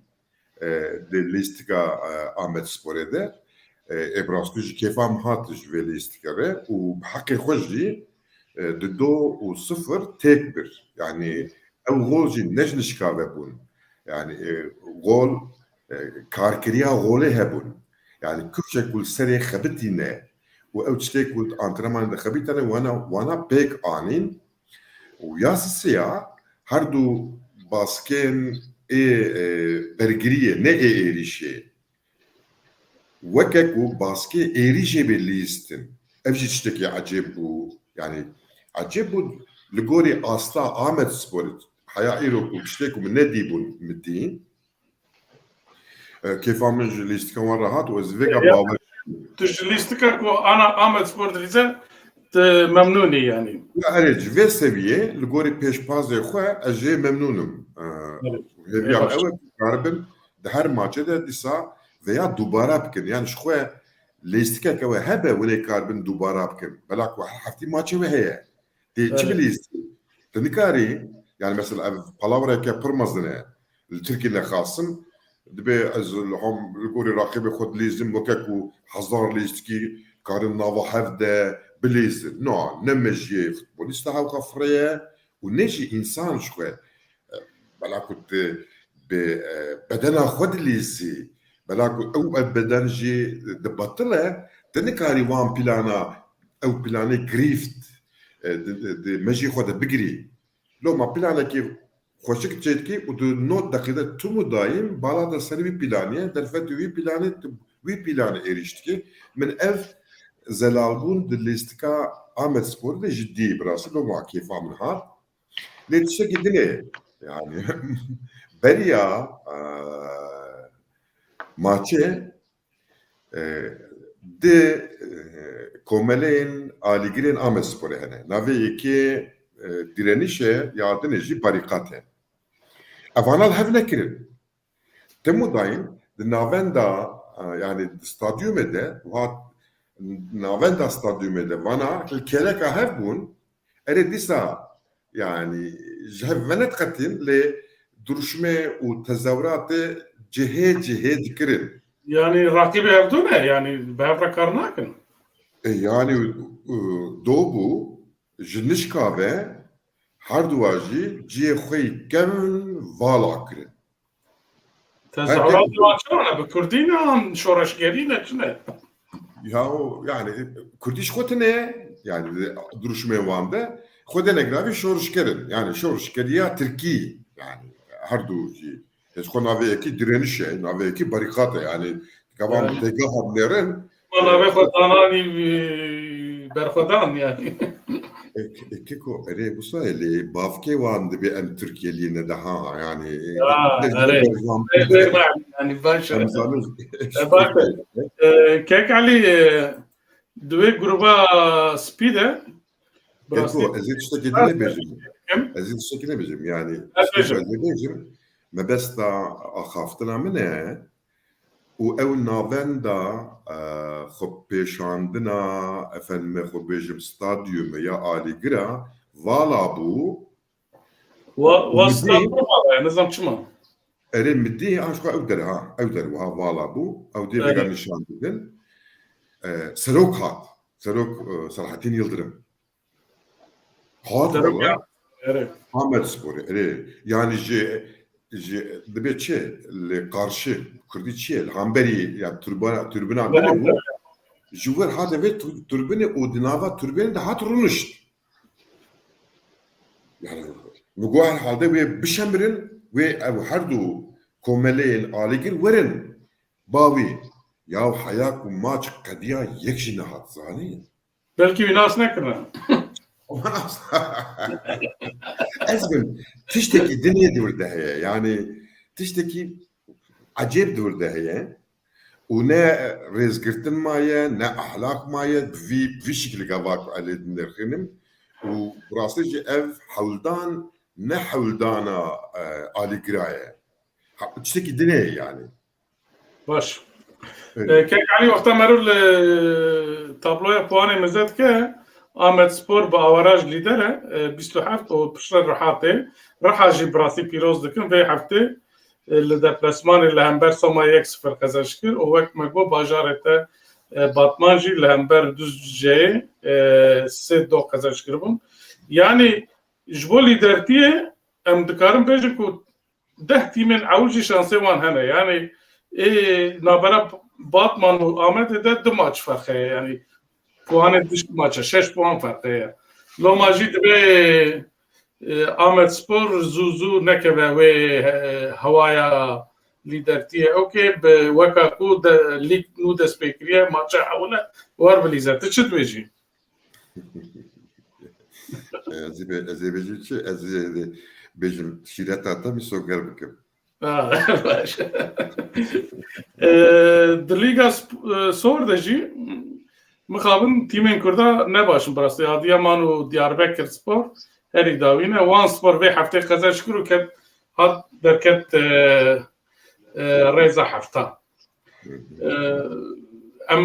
di lîstika Amedsporê de ebrastû ji kêfa min hat ji vê lîstika re û bi heqê xwe jî di 2-0 têk bir. Yani ew gol jî ne ji nişka ve bûn. Yani gol karkiriya golê hebûn. Yani kufşek ku li serê xebitîne û ew tiştê ku antrenmanê de xebîtane wana pêk anîn û ya sisiya her du baskên bergiriyê ne êrişê weke ku baskê êrişê bê lîstin ev jî tiştekî ecêb bû. Yani ecêb bû li gorî asta Amedsporê heya îro ku tiştê ku min nedîbûn mitîn kêfa min ji lîstika wan re hat û ez vêga bawer Tu ji lîstika ku Amedspor dibîze te memnûnî yani. erê ji vê seviyê li gorî pêşbazê xwe ez jê memnûnim. Hêviya ew e karibin di her maçê de dîsa veya dubara bikin. Yani ji xwe lêstikeke we hebe wilê karibin dubara bikin. Bela ku her heftî maçê we heye. Tê çi bilîstî? Tu nikarî yani mesela ev palavreke pir mezin e li Tirkiyê xasim dibe ez li gorî raqîbê xwe dilîzim weke ku hezar lêstikî karin nava hev de bilîzin. No, ne me jî futbolîsta hewqa fireye û ne jî însan ji xwe bela ku tu bi bedena xwe dilîzî bela ku ew beden jî dibatile tu nikarî wan plana ew planê girîft me jî xwe de bigirî. Loma planekî xweşik çêdikî û du not deqîde tu mudayîm bala da serî wî planê derfetû wî planê wî planê êriştikî min ev zelalbûn di lîstika Amedsporê de jiddî bi rastî loma kêfa min hat. Lê tiştekî dinê yani beriya maçê di komeleyên alîgirên Amedsporê hene. Navê yekê direnişê ya dinê jî barîqat e. Evanan hev nekirin. Temu dayîn di navenda yani stadyumê de navenda stadyumê de vana keleka hev bûn erê dîsa yani ji hev venet qetin lê duruşmê û tezewratê cihê dikirin. Yani rakibi hevdû ne? Yani bi hev re kar nakin. Yani dobû ji nişka ve her duwa jî cihê xwe kevin vala kirin. Tezahürat diwan çi ne? Bi Kurdî ne an şoreşgerî ne çi ne? Ya yani Kurdî ji xwe tune yani duruşmê wan de xwe de negravî şoreşgerin. Yani şoreşgeriya Tirkî yani her du jî ez xwe navê yekî direniş e navê yekî barîqat e yani gavan têgah habnêrin Navê xwe dananî berxwedan yani. Keko erê wisa lê bavkê wan dibe em Tirkiyelî ne daha yani Yani baş Kek Ali divê gruba spî de Gelko ezit işte ne bejim. Ezit işte ne bejim yani. Bejim. Mebesta ahaftına mı ne? O ev navenda xo peşandına efendime xo bejim stadyumu ya aligira vala bu. Vastadı mı? Nizam çıma. Ere middi aşka evder ha. Evder ha vala bu. Evde vegan nişan dedin. Serok hat. Serok Selahattin Yıldırım. Hat valla. Ahmet Spor. Yani dibe çe le karşı kurdi çe hamberi ya türbina bu. Juver hada ve türbini o dinava türbini de hat runuş. Yani nugual halde ve bişemrin ve herdu komeleyin aligir verin bavi ya hayak maç kadiya yekşine hat zani. Belki vinas ne kırna. Ezbin tişteki dinye durda heye yani tişteki acayip durda heye و ne rezgirtin maye ne ahlak maye vi şekilde gavak aledin derkenim و burası ev havldan ne havldana aligraye tişteki dinye yani baş kek ali vakta merul tabloya puanı mezet ke Ahmet Spor با آوارaj lidere 27 و پشت راحته راح براسي پیروز دکن و هفته لدپلسمان لهمبر سوما 1-0 kazanışkır o vakt mego bajarete Batmanji lehember düzce 3-2 kazanışkır bun yani jbo lidertiye em dikarim bejim ku 10 timin avji şansı wan hene yani nabara Batman و Ahmet de 2 maç farkı yani puanı dış maça 6 puan farkı. Lomaji de Ahmet Spor zuzu nekeve ve havaya lidertiye okey be wakaku da lig nu da spekriye maça avla var bilize tçit veji. Azebeci bejim şirata mi sogar bikim. Baş. De liga sordaji مخابن تیمین کرده نباشن براستی آدیامان و دیاربکر سپور هری داوینه وان سپور به هفته قزاش کرو که هات درکت ریزا هفته ام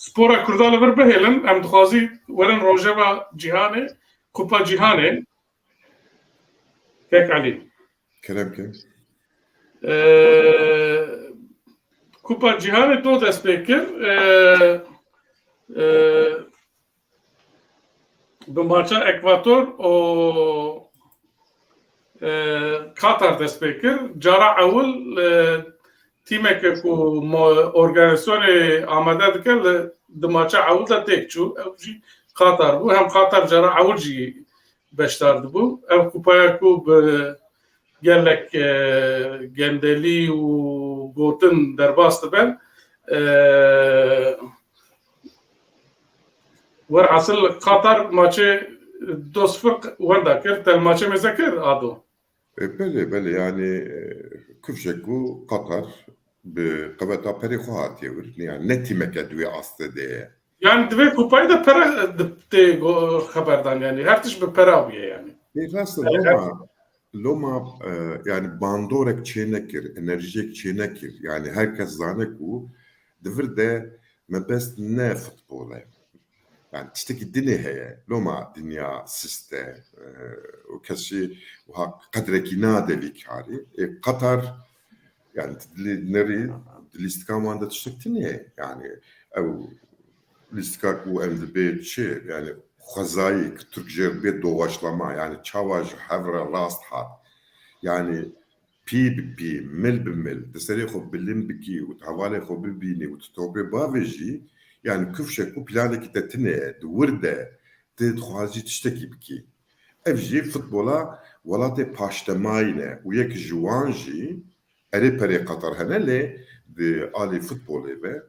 سپورا کرده لور بهلن ام دخوازی ورن روژه جهانه کوپا جهانه کک علی Kerem kim? کوپا جهانه دو دست بکر به maça Ekvator o Katar dest pekir cara awil tîmeke ku organizasyonê amade dike li di maça awil de têk çû ew jî Katar bû hem Katar cara awil jî beşdar dibû ev kupaya ku bi gelek gendelî û gotin derbas dibe ورحصل قطر ماتش 2-0 وندا كرت الماتش مذكر عادو بله yani küfşeku Katar بقبتا peri خواهد يور yani ne timeke duya astı diye. Yani dve kupayı da para de haberdan yani her tiş bir para abiye yani. Aslında Loma yani bandorek çenekir, enerjik çenekir yani herkes zanek bu devir de mebest ne futbolu. Yani tişteki dini heye, loma dünya siste, o kesi kadreki nadelik hali. Katar yani neri listikamanda tiştek dini yani ev listikak bu emde şey yani xazayik Türkçe bir doğaçlama yani çavaj havra rast hat yani pi mil bimil deseri xo bilim biki u havale xo bibini u tope baveji yani küfşek bu plandaki tetine durde te xwazi tiştekî bikî ev jî futbola welatê paştemayîne û yek jiwan jî erê perê Qatar hene lê di alî futbolê ve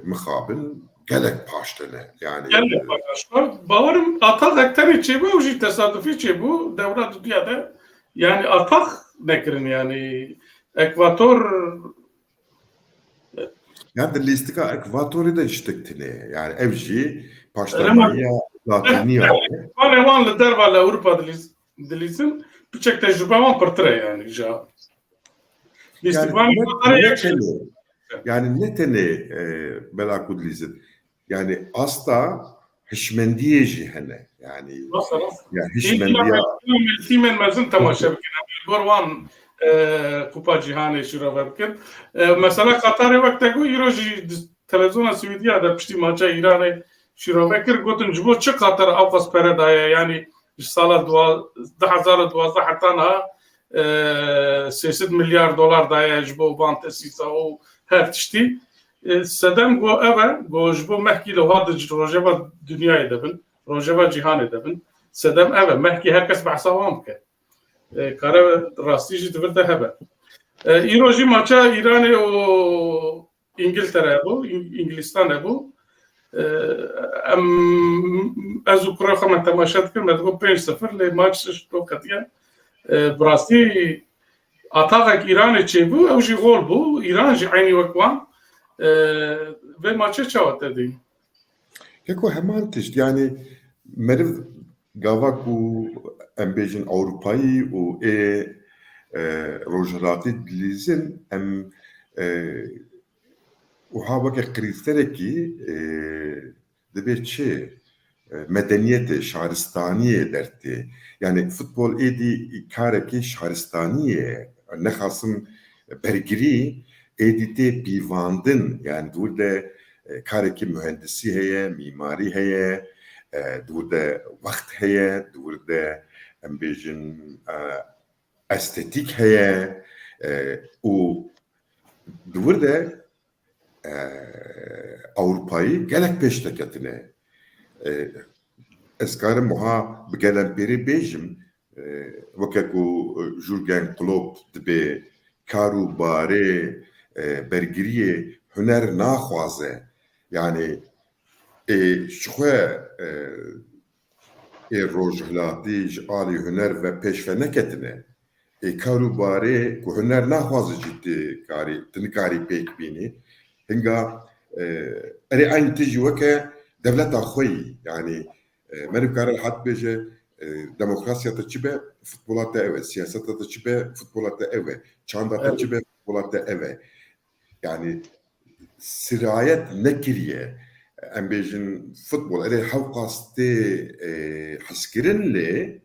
mixabin gelek paştene yani gelek paştene bawarım atak ekterî çêbû ew jî tesadüfî çêbû devra Türkiye'de yani atak nekirin yani Ekvator yani listika Ekvator'u da iştektine yani evji paştamaya Latiniya. Bana وان لدربا لأوروبا دليزن بچك تجربة وان برتره يعني جا الاستقبال yani netene bela kudlizin yani asta hişmendiye jihane yani ya hişmendiye ثيمن ما زلت تماشى بكن الجوروان كوبا جهاني شو بكن مثلا قطر وقت تقول يروجي تلفزيون السعودية هذا بشتي ماتش إيراني شو بكر قلت نجبو شق قطر أوقس بردايا يعني صالة 10,000 حتى أنا 6 مليار دولار دايا جبو بان تأسيسه أو هرتشتي سدام جو أبا جو جبو محكي له هذا روجبا دنيا دبن روجبا جهاني دبن سدام أبا محكي هركس بعصوامك كاره راستيجي تفرده هبا إيروجي ماتشا إيراني و إنجلترا أبو إنجلستان أبو أم أزو كره خمن تماشات كلمة تقول 5-0 لماتش شتو كتيا براستي أعتقد إيران تشيبو أو جي غول بو إيران جي عيني وكوان في ماتش شو تدي يكو همانتش يعني مرف قاواكو أمبيجن أوروباي و روجراتي دليزن أم وهاوك قريفتركي دبيت شيء مدنية شهرستانية درتي يعني فوتبول ايدي كاركي شهرستانية نخاصم برگري ايدي تي بيواندن يعني دول ده كاركي مهندسي هي ميماري هي دول ده وقت هي دول ده امبيجن استيتيك هي و دول ده أوروبایی گلک پیش دکتنه اسکارم مها بگلن پیری بیجم وککو جورگن کلوب دبی کارو باره برگریه هنر ناخوازه يعني شخوه روجهلاتی جالي هنر و پیش فنکتنه کارو باره کو هنر ناخوازه جدی کاری تنکاری پیک بینی هنگا أري عين تجي وكا دولة أخوي يعني ما نبكر الحد بيجي ديمقراطية تجيبه فوتبولات تأوي سياسة تجيبه فوتبولات تأوي شاندا تجيبه فوتبولات تأوي يعني سرايات نكرية أم بيجن فوتبول أري حوقاستي حسكرين لي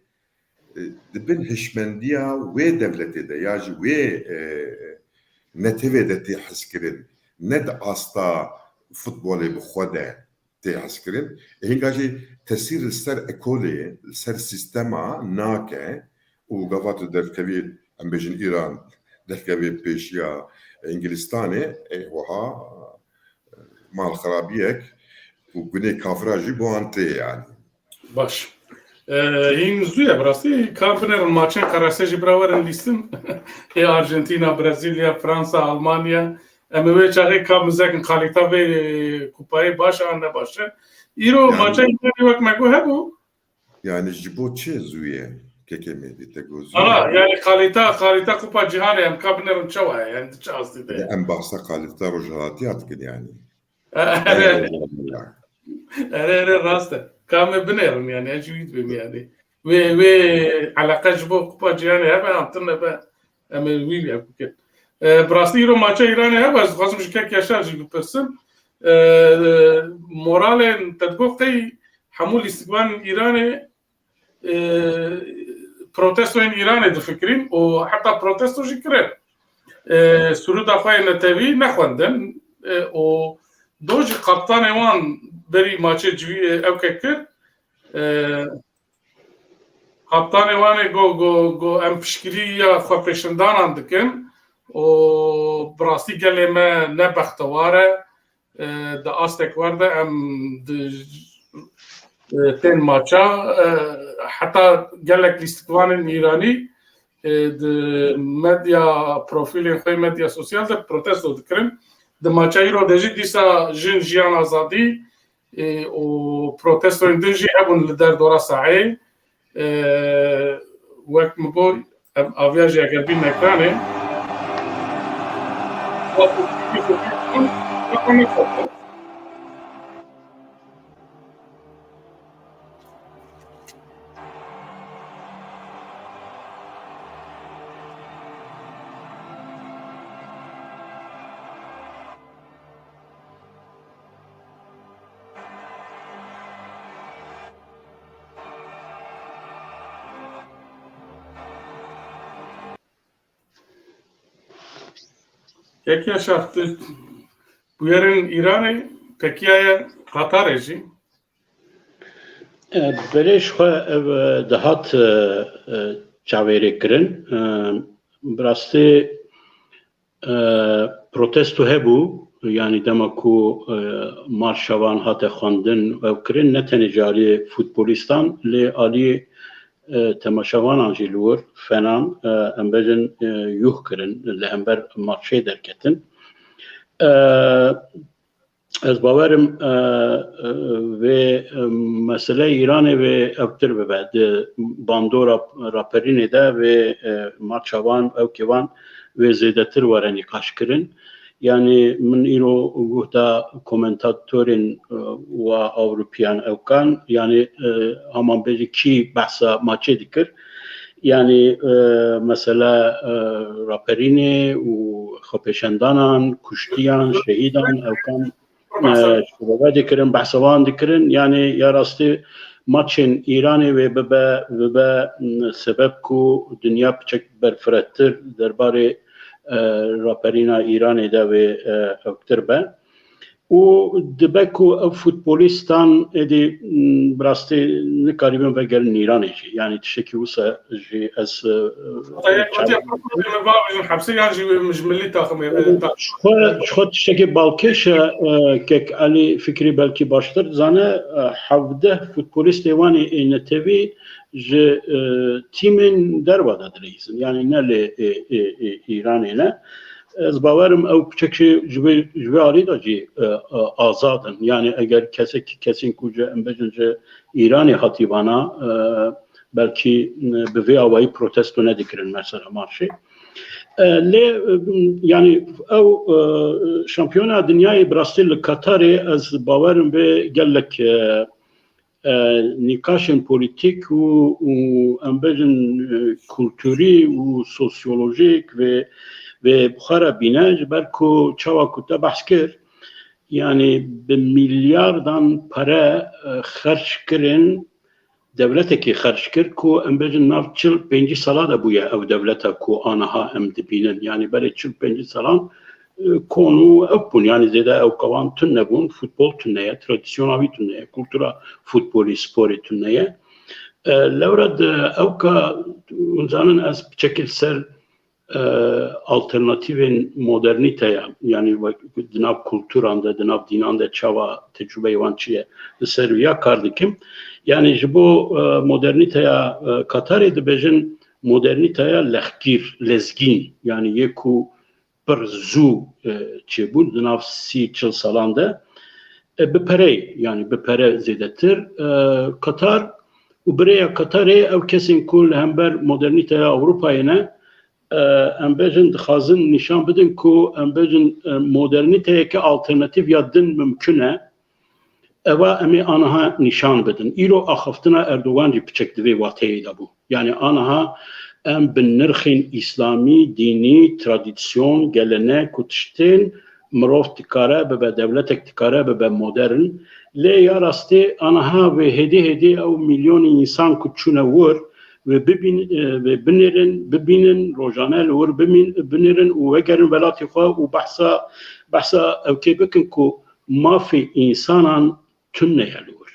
دبن هشمندية ودولتي ده ياجي و نتيجة دتي حسكرين ند أستا فوتبولي بخوده تحسكرين هنگاجي تسير السر اكولي السر سيستما ناكه وقفاتو دركبي ام بيجن ايران دركبي بيشيا انجلستاني وها مال خرابيك وقني كافراجي بوانتي يعني باش این زویه براستی کامپنر ماتچن کاراسیجی براورن لیستن ارژنتینا برزیلیا فرانسا آلمانیا اموی چاقی کام زکن خالیتا و کوپای باشه آن نباشه ایرو ماتچن اینطوری وقت مگو هبو يعني جيبو تشي زويه كيكمي دي تقول يعني خالیتا کوپا جهانی هم کامپنر چواه يعني چه قصدی ده ام بحثا خالتا رجالاتيات كده يعني اره راسته كام بنيرن يعني اجويد بهم يعني و علاقه جبو كوبا جهاني هبه امتنا به امويل يا كده براستيرو ماتش ايراني هبه از خاصم شكاك ياشار جي بسم مورالن تدقوقي حمول استقبال ايراني بروتستوين ايراني دو فكرين وحتى بروتستو جكرين سرود اخوي نتاوي نخوندن و دوج قبطان وان بري ماتش جوي او ككر قبطان وان جو ام بشكلية خو پیشندان اندكن و براستی گلی ما نبختواره دا آستک ورده ام تین ماتشا حتى گلک لیستکوان ایرانی د مدیا پروفیل خوی مدیا سوسیال ده پروتستو دکرن د ماچای رو دجی دیسا جن جیان آزادی و پروتستو اندنجی هبون لدر دورا ساعی وقت مگو آویاجی اگر بین نکرانه Yekî şartı bu yerin İran'ı Türkiye'ye Katar'ı jî Belê ji xwe ev dihat çavêrêkirin. Bi rastî protesto hebû, yani dema ku marşavan hate xwendin ew kirin, ne tenê ji aliyê futbolîstan lê aliyê temaşevanan jî li wir fenan em bêjin yuh kirin li hember marşê derketin. Ez bawerim vê meseleyê Îranê vê evtir bibe di bandora raperînê de vê marçavan ew kêvan vê zêdetir were nîqaş kirin. Yani min îro guhta komentatorên wa Ewropiyan ewkan, yani heman bêjî kî behsa maçê dikir. Yani mesela raperînê û xwepêşandanan, kuştiyan, şehîdan ewkan şûreve dikirin, behsevan dikirin. Yani ya rastî maçên Îranê vê bibe sebeb ku dinya piçek berfirettir derbarê raperîna Îranê de vê evtir be. û dibe ku ev futbolîstan êdî bi rastî nikarîbin vegerin Îranê jî. Yani tiştekî wisa jî ez xwe tiştekî balkêş e kek Elî Fikrî belkî baştir zane 17 futbolîstê wanê êNTV ji tîmên derve de dilîzin. Yani ne lê Îranê ne. Ez bawerim ew piçekî ji vê alî de jî azadin. Yani eger kesên ku ji em bêjin ji Îranê hatîvana belkî bi vê awayî protesto nedikirin mesela marşê. Lê yani ew şampiyona dinyayê bi rastî li Katarê ez bawerim vê gelek nîqaşên polîtîk û em bêjin kulturî û sosyolojîk ve buxara bîne ji ber ku çawa ku te behs kir, yani bi milyardan pere xerç kirin, devletekî xerç kir ku em bêjin nav 45 sala de bûye ev devleta ku aniha em dibînin. Yani berê 45 salan konu ew bûn, yani zêde ew kavan tune nebûn, futbol tuneye, tradisyona wî tuneye, kultura futbolî sporê tuneye. Lewra di ew ka zanin ez biçekî ser alternatîvên modernîteya, yani di nav kulturan de, di nav dînan de çawa tecrübeyê wan çi ye li ser wî ya kar dikim. Yani ji bo modernîteya Katarê dibêjin modernîteya lexgîr, lezgîn, yani yê ku pir zû çêbûn di nav 30-40 salan de bi perê, yani bi pere zêdetir. Katar û birêya Katarê ew kesên ku li hember modernîteya Ewropayê ne em bêjin dixwazin nîşan bidin ku em bêjin modernîteyeke alternatîv ya din mümkün e, eva em ê aniha nîşan bidin. Îro axaftina Erdogan jî piçek di vê wateyê de bû. Yani aniha em bi nirxên îslamî, dînî, tradisyon, gelenek û tiştên mirov dikare bibe, devletek dikare bibe modern. Lê ya rastî aniha vê hêdî ew milyonên însan ku çûne wir ve bibînin rojane li wir binirin û vegerin welatê xwe û behsa ew kê bikin ku mafê însanan tuneye li wir.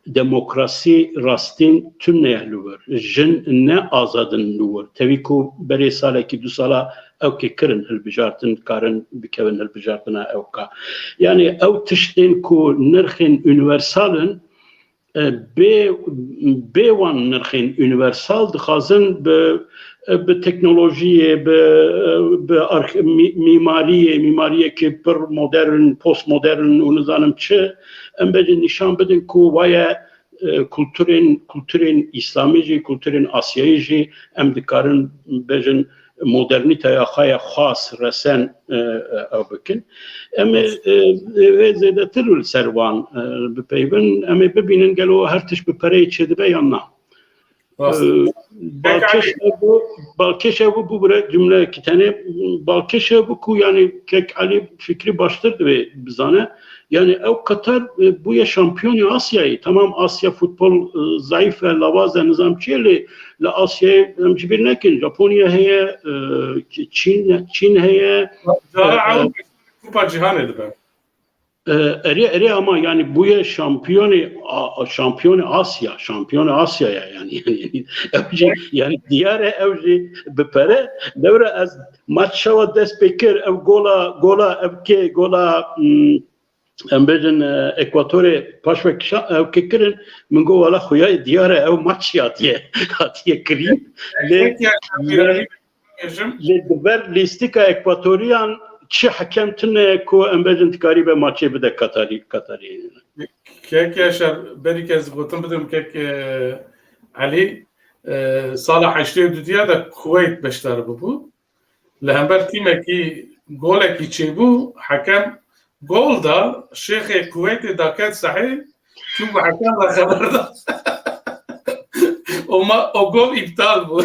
Demokrasî rastîn tuneye li wir. Jin ne azadin li wir. Tevî ku berê salekî du sala ew kê kirin hilbijartin, karin bikevin hilbijartina ew ka. Yani ew tiştên ku nirxên universalin bê wan nirxên universal dixwazin bi teknolojiyê, bi mîmariyekê pir modern, postmodern û nizanim çi, em bêjin nîşan bidin ku waye kulturên İslamî jî, kulturên Asyayî jî em dikarin bêjin modernîteya xwe ya xas resen ew bikin. Em ê zêdetir li ser wan bipeyvin, em ê bibînin gelo her tişt bi pereyê çêdibe yan na. Balkeş bu buraya cümle iki tane Balkeş bu ku yani kek Ali fikri baştırdı ve bizane yani ev Katar bu ya şampiyonu Asya'yı tamam Asya futbol zayıf ve lavazda nizamçıyla la Asya'yı bir nekin Japonya heye Çin heye Kupa Cihan edip eri ama yani bu ya şampiyonu Asya'ya yani diğer evci bepere devre az maçşava dest bekir ev gola embedin Ekvator'e paşvek ev kekirin min go wala xuya diğer ev maç hatiye kirin le deber listika Ekvatorian çi hakemtine ko embedin tikaribe maçı bir de Katari kek yaşar beri kez gotum bidim kek Ali Salah Haşri diye de Kuveyt beşler bu lehember timeki goleki çebu hakem golda Şeyh Kuveyt'i daket sahih çünkü hakem da haberde o gol iptal bu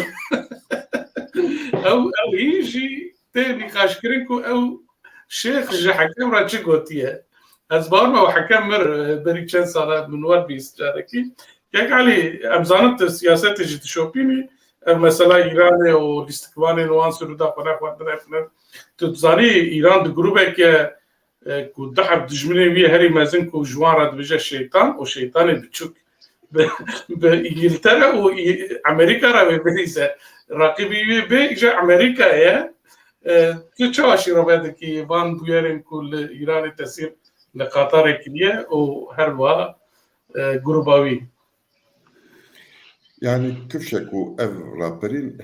ev işi te nikaşkirin ku ev Şeyh ji hakem ra çi gotiye az barma ve hakem beri çen sala min var bi istijareki kek Ali emzanat siyaset ji tişopini mesela İran o istikbali nuan sürüda falan tutzani İran de grubeke ku dahab dijmine vi heri mezin ku jwan rad beje şeytan o şeytanı biçuk be İngiltere o Amerika ra ve beyse rakibi be je Amerika'ya tu çaşı rabedeki van bu yerin kul İran'ı tesir le Katar ekliye o her va grubavi yani kıfşek ku ev raperin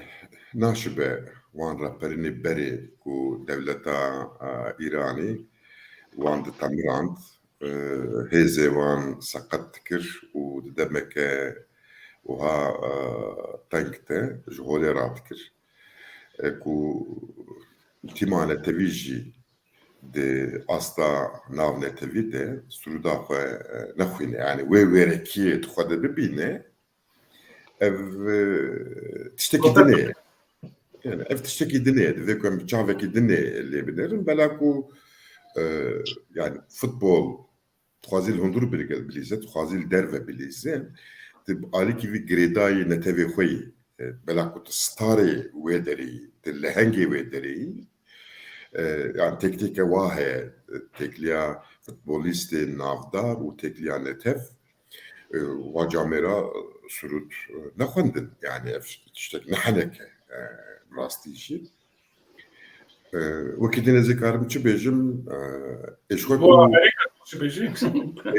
naşibe wan raperini beri ku devleta İranî wan de tamirand hêzê wan seqet dikir û demek wiha teng te ji holê radikir ku tîma netewî jî di asta nav netewî de sûda xwe nexwîne yani wê wêrekiyê dixwe de bibîne ev tiştekî dinê yani ev tiştekî dinê divê ku em bi çavekî dinê lê binerin bela ku yani futbol dixwazî hundur bilîze dixwazî derve bilîze di alîkî vî girêdayê netewê xwe yî bela ku tu starê wê derî tu lehengê wê derî yani teknîke wa heye tekliya futbolîstê navdar û tekliya netev wa camêra surut nexwendin yani ev tiştek neheneke rastî jî wekî dînê zêkarim çi bêjim eşxwe ku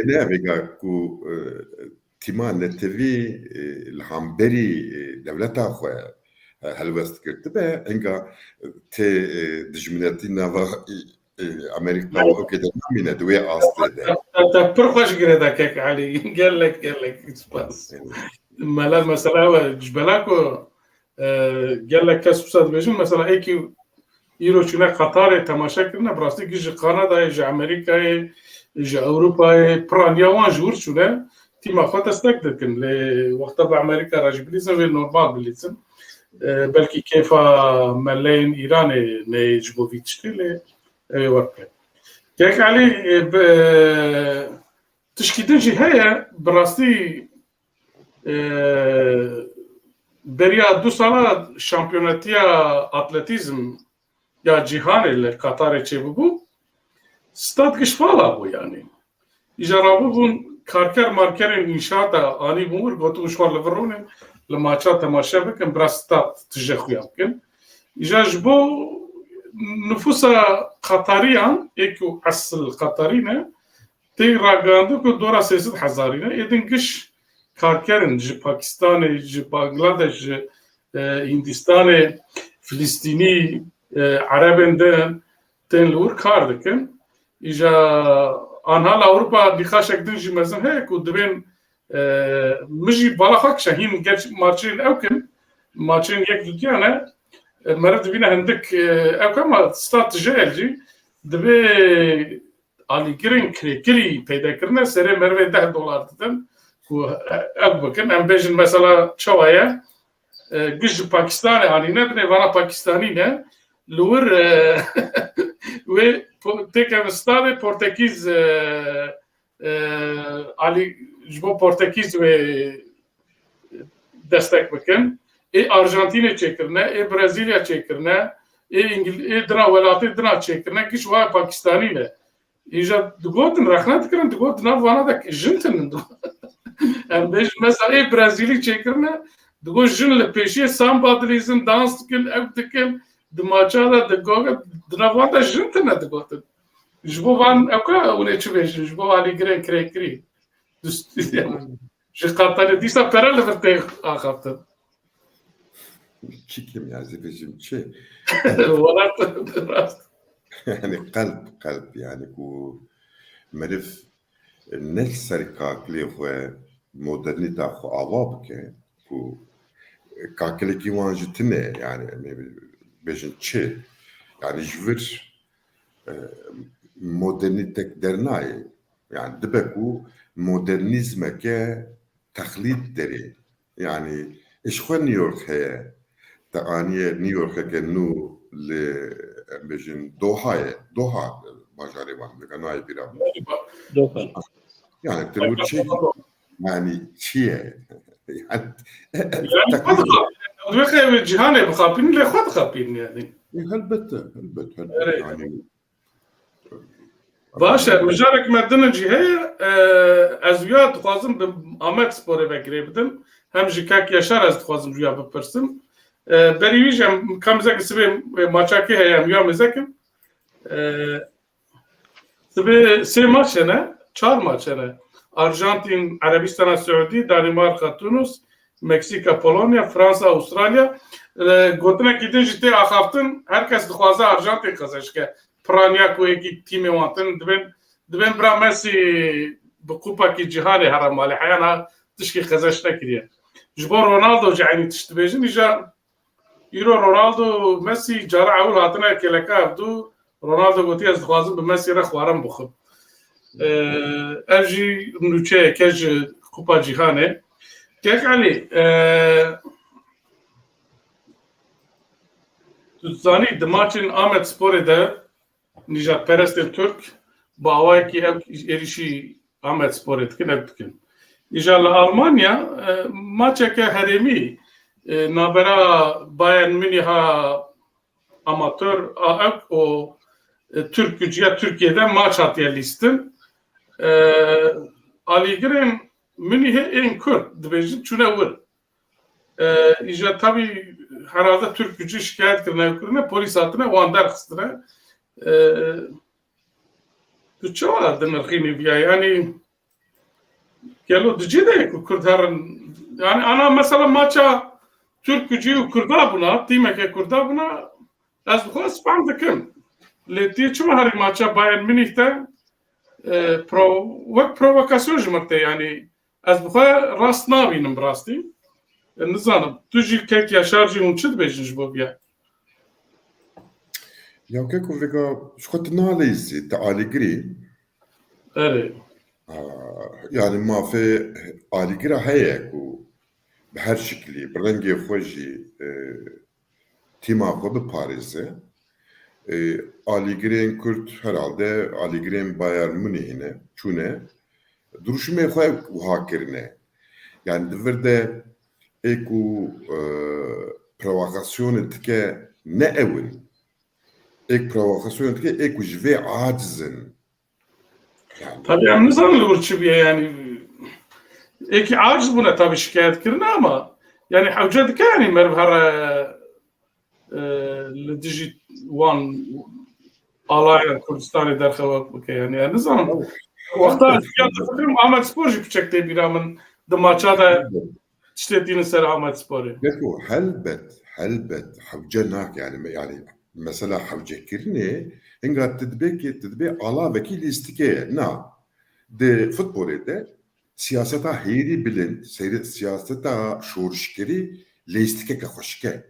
ne vêga ku tîma netewî li hemberî devleta xwe helbest kirtibe enga tê dijminetî nava Amerika û okê de namîne di wê astê de pir xweş girêda kek Elî gelek spas mela mesela ji bela ku gelek kes wisa dibêjin mesela êkî îro çûne Qatarê temaşe kirine bi rastî ji Kanadayê ji Amerîkayê ji Ewropayê piraniya wan ji wir çûne tîma xwe destek dikin lê wexta bi Amerîka re jî bilîzin wê normal bilîzin belkî kêfa melleyên Îranê neyê ji bo vî tiştê lê ew ê werke kek Elî tişkî din jî heye bi rastî beriya du sala şampiyonetiya atletîzm ya cîhanê li Qatarê çêbûbû stad gişvala bû yani îja rabûbûn karker markerên înşaata anî bûn gotu wişwar li vir rûnin li maça temaşe bikin bira stad tije xuya bikin îja ji bo nüfusa Qatariyan êku esl Qatarî ne tê ragirandiye ku 2,000 ne êdin giş karkerin ji Pakistanê ji Bangladeş ji Hindistanê Filîstînî Erebên de tên li wir kar dikin îja anha li Ewropa dîxaşek din jî mezin heye ku dibên min jî bala xwe kişe hîn geç maçên ew kin maçên yek dîtiyan e meriv dibîne hindik ew ama sta tije el jî divê alîgirên kirêkirî peydakirine serê merivê $10 didin بکن ام بیشن مثلا چوایه گش پاکستان هانی نه بنه وانا پاکستانی نه لور و تکم استاد پورتکیز علی جبو پورتکیز و destek بکن آرژانتین چکرنه برزیلیا چکرنه دنا ولاتی دنا چکرنه کش وای پاکستانی نه ایجا دگوتن رخنات کردن دگوت نه وانا دک جنتن ام بیش مثلا برزیلی چکرنه دگوت جن لپیشی سام بادلیزن دانس کن اف دکن دماچا دا دگوت دنا وانا جنتن دگوتن جبو وان اکا اونه چه بیش جبو علی گرین کریکری جقاطني ديسا بيرل فرتي اخاطر Çikim ya zibicim çi. ولا Yani kalp yani ku merif nefser kakli xwe modernita xwe ava bike ku kakilekî wan ji tune yani bêjin çi yani ji vir modernîtek dernayê yani dibe ku modernîzmeke texlîd derê yani eşxwe New York heye te aniye New Yorkeke nû li bêjin Doha bajarê wan dike nayê bîra Doha. yani tirwir çi yani çiye yani يعني جهاني بخابين اللي اخوات خابين يعني elbette yani باشا مجارك مدن جهه ازويات خوازم بامات سپور بگیری بدم هم جکاک یاشار از خوازم جویا بپرسم بریویجم کم زک سبه ماچاکی هيام يوم زکم سبه سه ماتش نه چهار ماتش نه Arjantin, Arabistan, Suudi, Danimarka, Tunus, Meksika, Polonya, Fransa, Avustralya. Gotine gidin jite axaftin herkes dixwaze Arjantin kazançke. Pranya ku yekî tîmê wan tin dibên bira Messi bi kupakî cîhanê here malê heyana tişkî xezeş nekiriye. Ji bo Ronaldo jî eynî tişt dibêjin îja îro Ronaldo Messi cara ewl hatine kêleka hevdû Ronaldo gotiye ez dixwazim bi Messi re xwarin bixwim. Ev jî nûçeyeke ji kupa cîhanê. Kek Elî tu zanî di maçên Amedsporê de Nijat Perestên Türk bi awayekî ev êrişî Amedsporê dikin ev dikin. Îja li Almanya maçeke herêmî navbera Bayern Münîha amatör ev û Türk gücüya Türkiye'de maç hatiye lîstin. Alîgirên Münîhê ên Kurd dibêjin çûne wir. İja tabii herhalde Türk gücü şikayet kirine polis hatine wan derxistine. Tu çawa dinirxînî biya yani gelo dicî de ku Kurd herin yani ana mesela maça Türk gücü û Kurda buna tîmeke Kurda buna ez bixwe spam dikim. Lê tî çima herî maça Bayern Münîh'te wek provokasyon ji min tê yani ez bixwe rast nabînim bi rastî. Nizanim tu jî kek yaşar jî hûn çi dibêjin ji bo biya? ya keko vega ji xwe tu nalîzî te alîgirî Erê yani mafê alîgira heye ku bi her şeklî bi rengê xwe jî tîma xwe biparêze alîgirên Kurd herhalde alîgirên Bayern Münîhê ne çûne duruşmê xwe wiha kirine yani divir de ê ku provokasyonê dike ne ewin êk provokasyonê dike ê ku ji vê acizin tabii em nizanim li wir çi biye yani êkî aciz bûne tabii şikayet kirine ama yani hewce dike yani meriv here li dijî wan alaya Kurdistanê derxewek bike yani nizanim wexta fikrim Amedspor jî piçek tê bîra min di maça de tiştê dînin ser Amedsporê. Keko helbet hewce nak yani mesela hewcekirinê hinga tidbê alavekî lîstikeye na di futbolê de siyaseta hêrî bilind siyaseta şorişkerî lêstikeke xweşike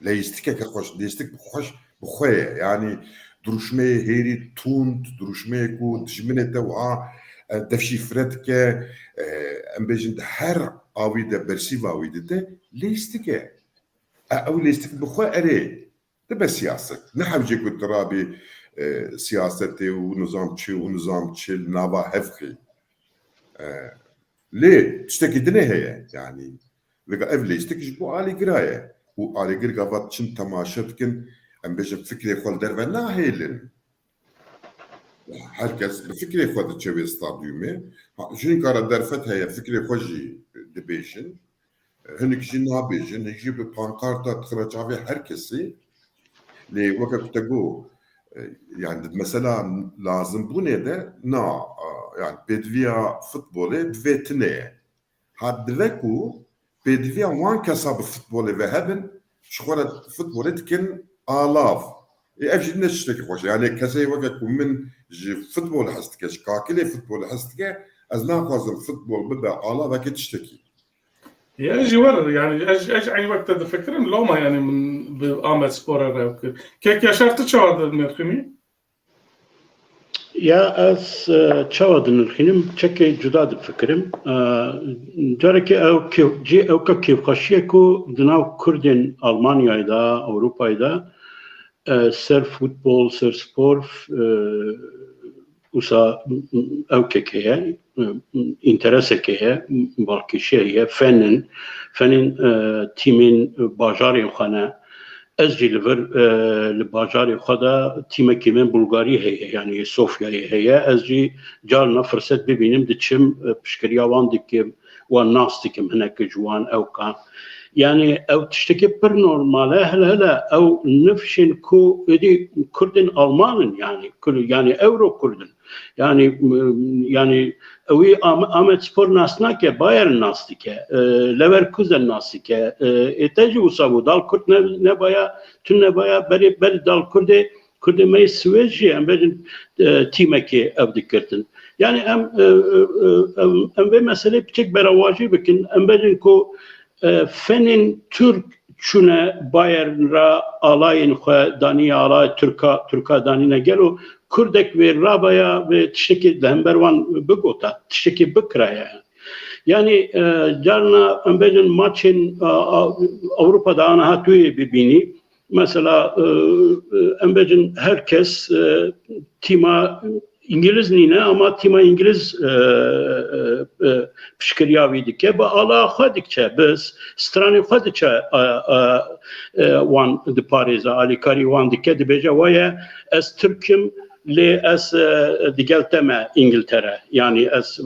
lêstikeke xweş lêstik xweş bi xwe ye yani duruşmeyê hêrî tund duruşmeyê ku dijminê te wiha دفشی فرد که ام بیشند هر آویده برسی واویده لیستی که او لیستی که بخواه اره ده به سیاست نه حوجه که درابی سیاست و نظام چی نوا هفخی ليه تشتكي دنيا هي يعني لقى اف ليش تكش بو علي قرايه وعلي قرا فات شن تماشتكن ام بيجي فكري خول درفنا هيلن herkes fikri xwe çevê stadyumê jin kara derfet heye fikri xwe jî dibêjin hinek jî nabêjin hinek jî bi pankarta tixreçavê herkesî lê weke ku te got yani mesela lazım bu ne de na yani bedviya futbolê divê tineye hat divê ku bedviya wan kesa bi futbolê ve hebin ji xwe re futbolê dikin alav ev jî ne tiştekî xweş e yani kesê weke ku min ji futbol hez dike ji kakilê futbol hez dike ez naxwazim futbol bibe alavekê tiştekî يعني جوار يعني ايش اي وقت تفكرين لو ما يعني من بعمل سبور وكذا كيف يا شرط شو هذا المرخمي يا أس تشاودن الخنم تشكي جداد فكرم جارك أو كيف جي أو كيف خشيكو دناو كردين ألمانيا دا أوروبا دا سر فوتبول سر سبور وسا أو كيكيه إنترسه كيه بالكشية فنن تيمين باجاري خانة أزجي لفر لباجاري خدا تيمة كمان بلغاري هي يعني صوفيا هي أزجي جالنا فرصة ببينم دتشم بشكريا وان دكيم وان ناس دكيم هناك جوان أو كان يعني أو تشتكي برنورمالة هلا أو نفشن كو دي كردن ألمان يعني كل يعني أورو كردن يعني اوی آمد سپور ناسنا که بایر ناستی که لورکوزن ناستی که اتجی وسابو دال کرد نبایا بری دال کرد می سویجی ام بدن تیمه که او دکرتن yani em ve mesele piçek berawaji bikin em bedin ku fenin Türk çune Bayern ra alayın xwe daniya alay Türka danine gelo Kurdek ve Rabaya ve tişteki hembervan bigota tişteki bikraya yani carna embelin maçın Avrupa'da ana hatuye bibini mesela embelin herkes tima İngiliz nine ama tima İngiliz pişkiriyavi dike ba ala xadikçe biz strani xadikçe wan de Paris'a alikari wan dike de beja vaya es Türk'üm li es digelteme İngiltere yani es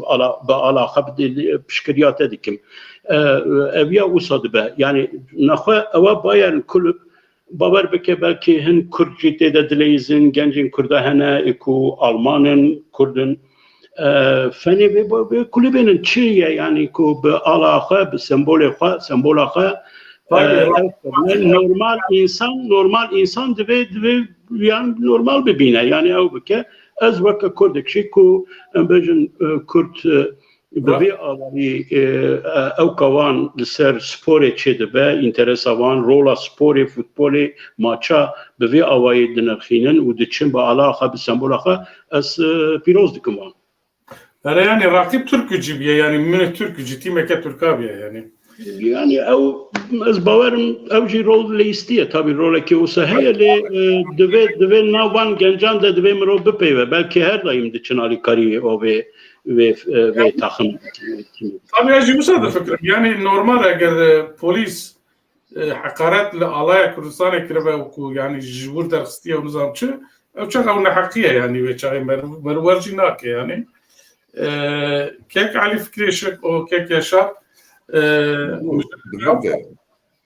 ala xabd pişkiriyate dikim eviya usadı be yani naxwe eva Bayern kulüp babar beke belki hin Kürtçe de dileyizin gencin Kurda hene ku Almanın Kurdun feni be kulübenin çiye yani ku be alaha be sembolaha normal insan dve yani normal bir bina yani o beke az vaka Kurdek şey ku bejin Kürt ببی آوری اوکوان لسر سپور چه به اینترس آوان رولا سپور فوتبال ماچا ببی آوری دنرخینن و دچین با علاقه به سمبول آخه از پیروز دکمان. yani rakip Türk gücü biye yani Münih Türk gücü timeke Türkabiye yani. Yani az bavarım avcı rol listiye tabi rol ki o sahayla deve navan gencan da deve mro bepeve belki her daim dçin ali kari o ve takım. Tabii ya müsaade fikrim yani normal eğer polis hakaretle alaya Kürdistan'a kirebe oku yani jibur derstiye o nizamçı o çok avna hakiye yani ve çay mervercinak yani kek ali fikri şek o kek yaşar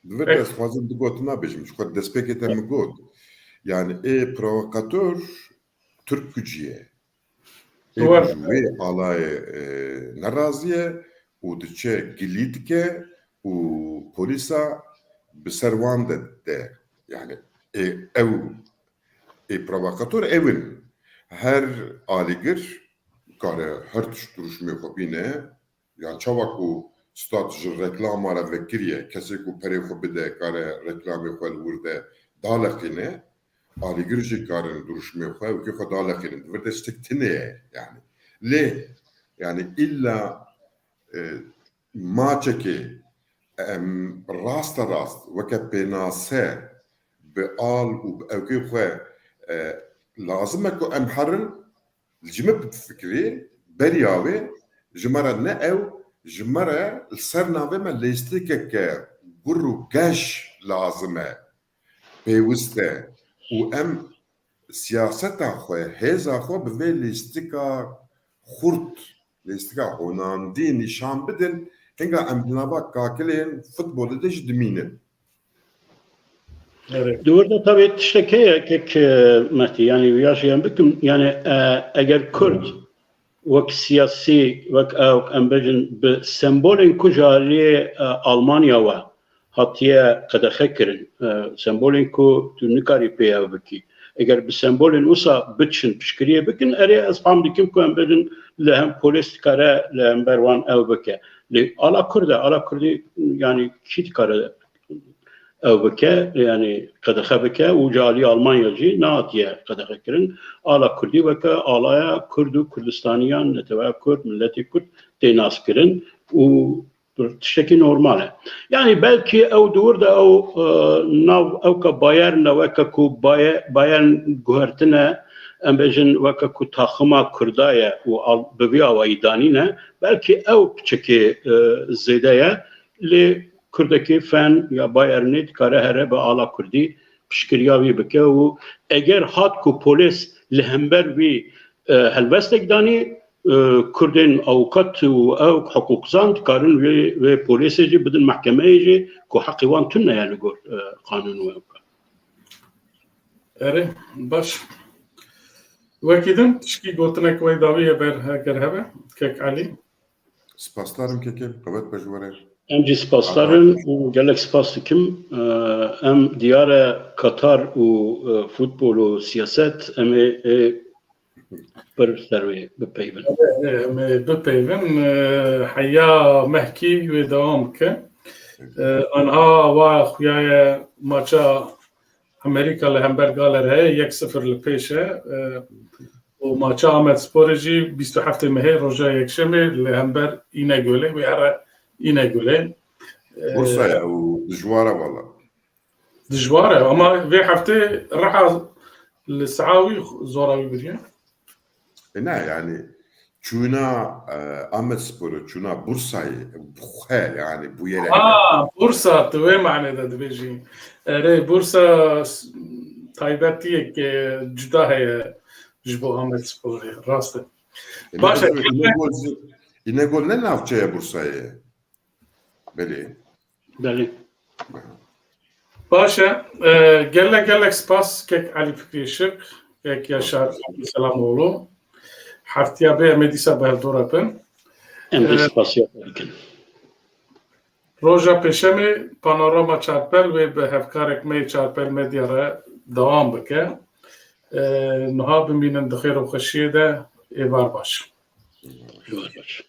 Divê destxwazin digot nabêjim ji xwe destpêkê te min got yani provokatör Türk gücüye wê alayê neraziye û diçe gilî dike û polîsa bi ser wan de yani ew provokatör evin her alîgir kare her tişt duruşmê xwe bîne yani çawa ku stat ji reklama re vekiriye kesê ku perê xwe bide kare reklamê xwe li wir de daleqîne alîgir jî karin duruşmê xwe wekî xwe daleqînin divir de tiştek tune ye yani lê yani illa maçeki rast veke pênase bi al û bi evkê xwe lazim e ku em herin ji me fikrî beriya wê ji me re ne ew ji me re li ser navê me lêstikeke gur û geş lazim e pêwîst e û em siyaseta xwe hêza xwe bi vê lêstika xurt lêstika honandî nîşan bidin hinga em di nava kakilên futbolê de jî dimînin. Evet. Doğru tabii tiştekeye kek Mehdi yani yaşayan büküm yani eğer Kürt vek siyasi vek embejin bi sembolün kujali Almanya ve hatiye kadexe kirin sembolün ku tu nikari peya biki eğer bi sembolün usa bitşin pişkiriye bikin ere az fam dikim ku embejin lehem polis kare lehem bervan ev bike li ala Kürdi yani kit kare ev bike yani kadexe bike u cali Almanyacı naatiye kadexe kirin ala Kürdi bike alaya Kürdu Kürdistaniyan neteva Kürt milleti Kürt tenas kirin u tişteki normale. Yani belki ev doğru da nav evka Bayern veka ku Bayern guhertine embejin veka ku taxıma Kürdaya u beviya ve idanine belki ev çeki zedeye li Kürdeki fen ya Bayern'it kare here be ala Kürdi pişkiriyavi bike u eğer hat ku polis lehember vi helbestek dani Kurdin avukat u ev hukukzan karın ve poliseci bidin mahkemeyeci ku hakivan tünne yani gor kanunu ev. Ere baş. Vekidim tişki gotunek ve daviye ber heker hebe kek Ali. Spaslarım kekim evet bejvere. Em spasların gelek spas dikim em diyara Katar u futbol u siyaset em bir servi bepeyvin. بپیون حیا محکی و دوام که آنها و خویای ماچا امریکا لهمبرگالر هی 1-0 لپیشه و ماچا آمد سپورجی 27 مهر رجا یکشمه لهمبر اینه گوله و اره اینه گوله Bursa'ya o dijwara valla. دجواره اما في هفته راح السعاوي زوراوي بريا Ne yani çuna Ahmet Spor'u çuna Bursa'yı buhe yani bu yere. بورصة توي معنى ده دبيجي ري بورصة تايباتية جدا هي جبو أحمد سبوري راسته باشا İnegol ne navçaya Bursa'yı? Beli. Beli. باشا قال لك سباس كيك علي فكري شرق كيك ياشار سلام اولو حفتيا بي مديسا بهالدورة بن Em spas yapın. روجا پیشمی پانوراما چارپل و به هفکارک می چارپل مدیا را دوام بکه نها بمینن دخیر و خشیده ایوار باش. Yavaş.